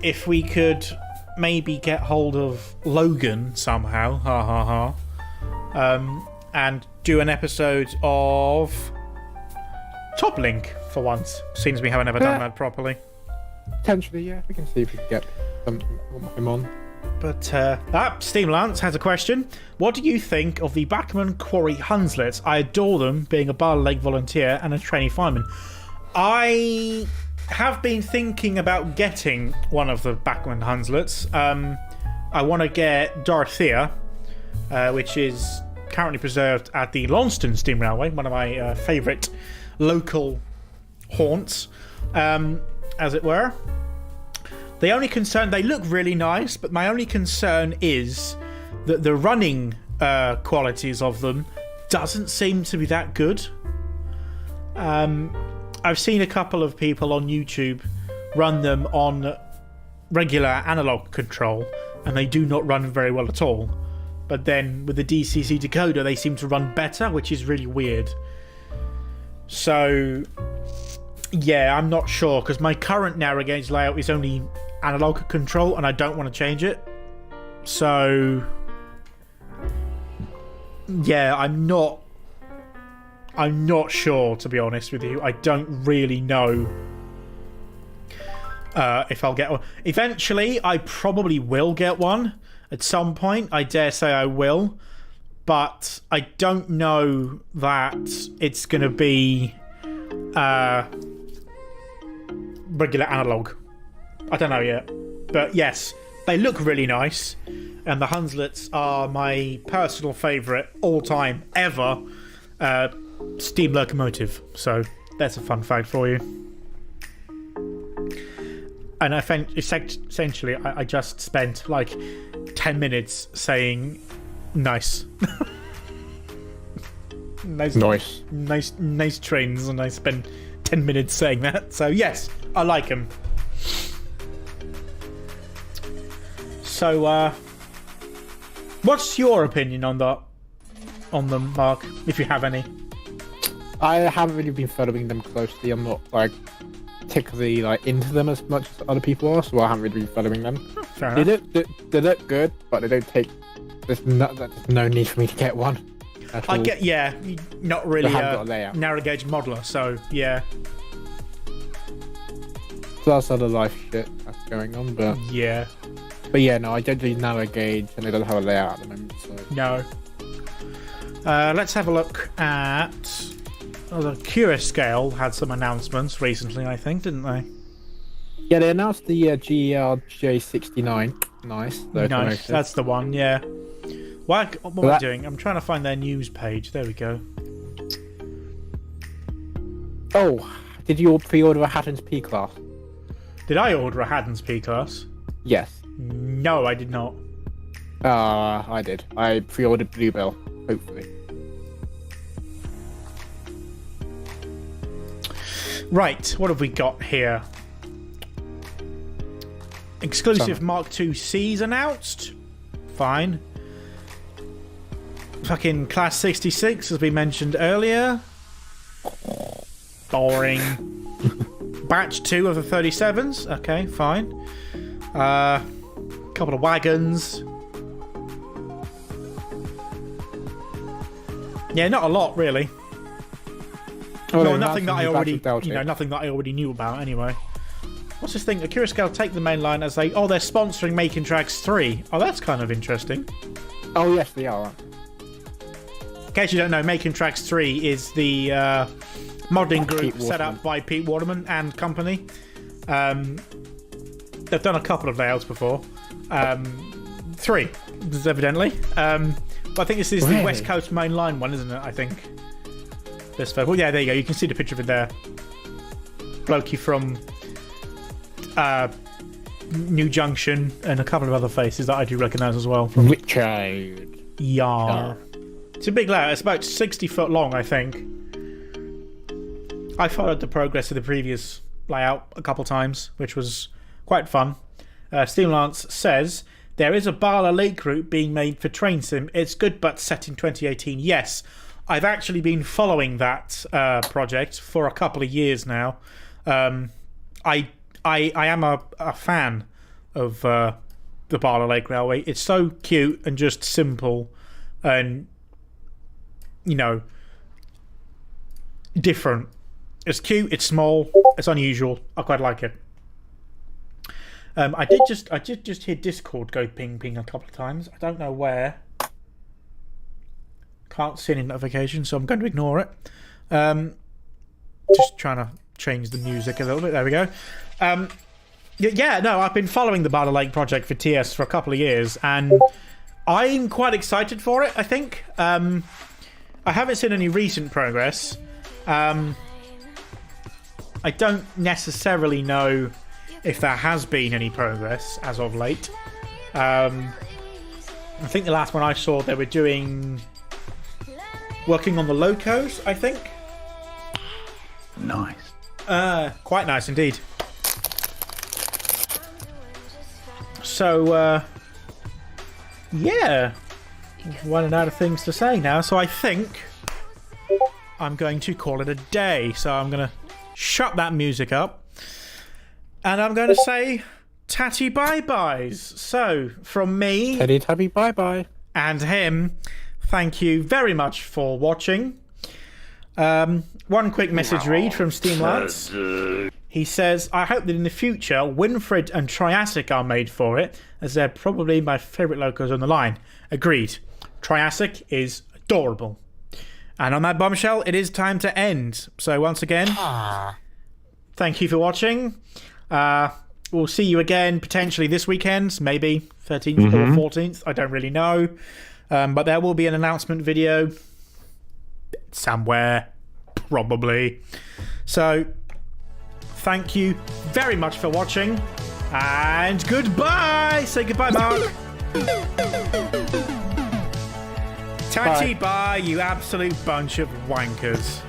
if we could maybe get hold of Logan somehow, and do an episode of Top Link for once. Seems we haven't ever done that properly. Potentially, yeah. We can see if we can get him on. But Steam Lance has a question. What do you think of the Backman Quarry Hunslets? I adore them, being a Bar Lake volunteer and a trainee fireman. I have been thinking about getting one of the Backman Hunslets. I want to get Dorothea, which is currently preserved at the Launceston Steam Railway, one of my favourite local haunts, as it were. The only concern, they look really nice, but my only concern is that the running qualities of them doesn't seem to be that good. I've seen a couple of people on YouTube run them on regular analog control, and they do not run very well at all. But then with the DCC decoder, they seem to run better, which is really weird. So, yeah, I'm not sure, because my current narrow gauge layout is only analog control, and I don't want to change it. So, yeah, I'm not sure, to be honest with you. I don't really know if I'll get one. Eventually, I probably will get one at some point. I dare say I will. But I don't know that it's going to be regular analog. I don't know yet. But yes, they look really nice. And the Hunslets are my personal favourite all-time ever steam locomotive. So that's a fun fact for you. And I think essentially I just spent like 10 minutes saying nice. nice trains, and I spent 10 minutes saying that. So yes, I like them. So what's your opinion on them, Mark, if you have any? I haven't really been following them closely. I'm not like particularly like into them as much as other people are, so I haven't really been following them. Fair They enough. look good, but they don't take. There's no need for me to get one. I get, yeah, not really They haven't got a a layout. narrow gauge modeler, so yeah. Plus other life shit that's going on, but Yeah. yeah, no, I don't do narrow gauge, and they don't have a layout at the moment. So No. Let's have a look at. Oh, the Curious Scale had some announcements recently, I think, didn't they? yeah, they announced the GRJ69. Nice. Nice, that's the one, yeah. What am I That- doing? I'm trying to find their news page. There we go. Oh, did you pre-order a Hatton's P class? Did I order a Haddon's P class? Yes. No, I did not. I did. I pre-ordered Bluebell. Hopefully. Right, what have we got here? Exclusive Some- Mark II Cs announced. Fine. Fucking Class 66, as we mentioned earlier. Boring. Batch 2 of the 37s. Okay, fine. Couple of wagons. Yeah, not a lot, really. Oh, No, they nothing that I announced a new already, batch of Delta. nothing that I already knew about anyway. What's this thing? A Curious Scale take the main line as they're sponsoring Making Tracks 3. Oh, that's kind of interesting. Oh yes, they are. In case you don't know, Making Tracks 3 is the modding group Pete set up Waterman. by Pete Waterman and company. They've done a couple of layouts before. 3, evidently. But I think this is the Really? West Coast main line one, isn't it? I think. This photo. Well, yeah, there you go. You can see the picture of it there. Blokey from New Junction and a couple of other faces that I do recognise as well. From Richard. Yar. It's a big layout. It's about 60 foot long, I think. I followed the progress of the previous layout a couple times, which was quite fun. Steam Lance says, there is a Bala Lake route being made for Train Sim. It's good, but set in 2018. Yes, I've actually been following that project for a couple of years now. I am a fan of the Bala Lake Railway. It's so cute and just simple and, you know, different. It's cute, it's small, it's unusual. I quite like it. I did just hear Discord go ping ping a couple of times. I don't know where. Can't see any notifications, so I'm going to ignore it. Just trying to change the music a little bit. There we go. Yeah, no, I've been following the Bala Lake project for TS for a couple of years, and I'm quite excited for it, I think. I haven't seen any recent progress. I don't necessarily know if there has been any progress as of late. I think the last one I saw, they were working on the locos, I think. Nice. Quite nice indeed. So, yeah. Running out of things to say now, so I think I'm going to call it a day. So I'm going to shut that music up. And I'm going to say tatty bye-byes. So, from me Teddy Tabby, bye bye. and him, thank you very much for watching. One quick message read from Steam Lance. He says, I hope that in the future, Winfred and Triassic are made for it, as they're probably my favourite locos on the line. Agreed. Triassic is adorable. And on that bombshell, it is time to end. So once again, thank you for watching. We'll see you again potentially this weekend, maybe 13th or 14th. I don't really know. But there will be an announcement video somewhere, probably. So thank you very much for watching, and goodbye. Say goodbye, Mark. Tatty bye, you absolute bunch of wankers.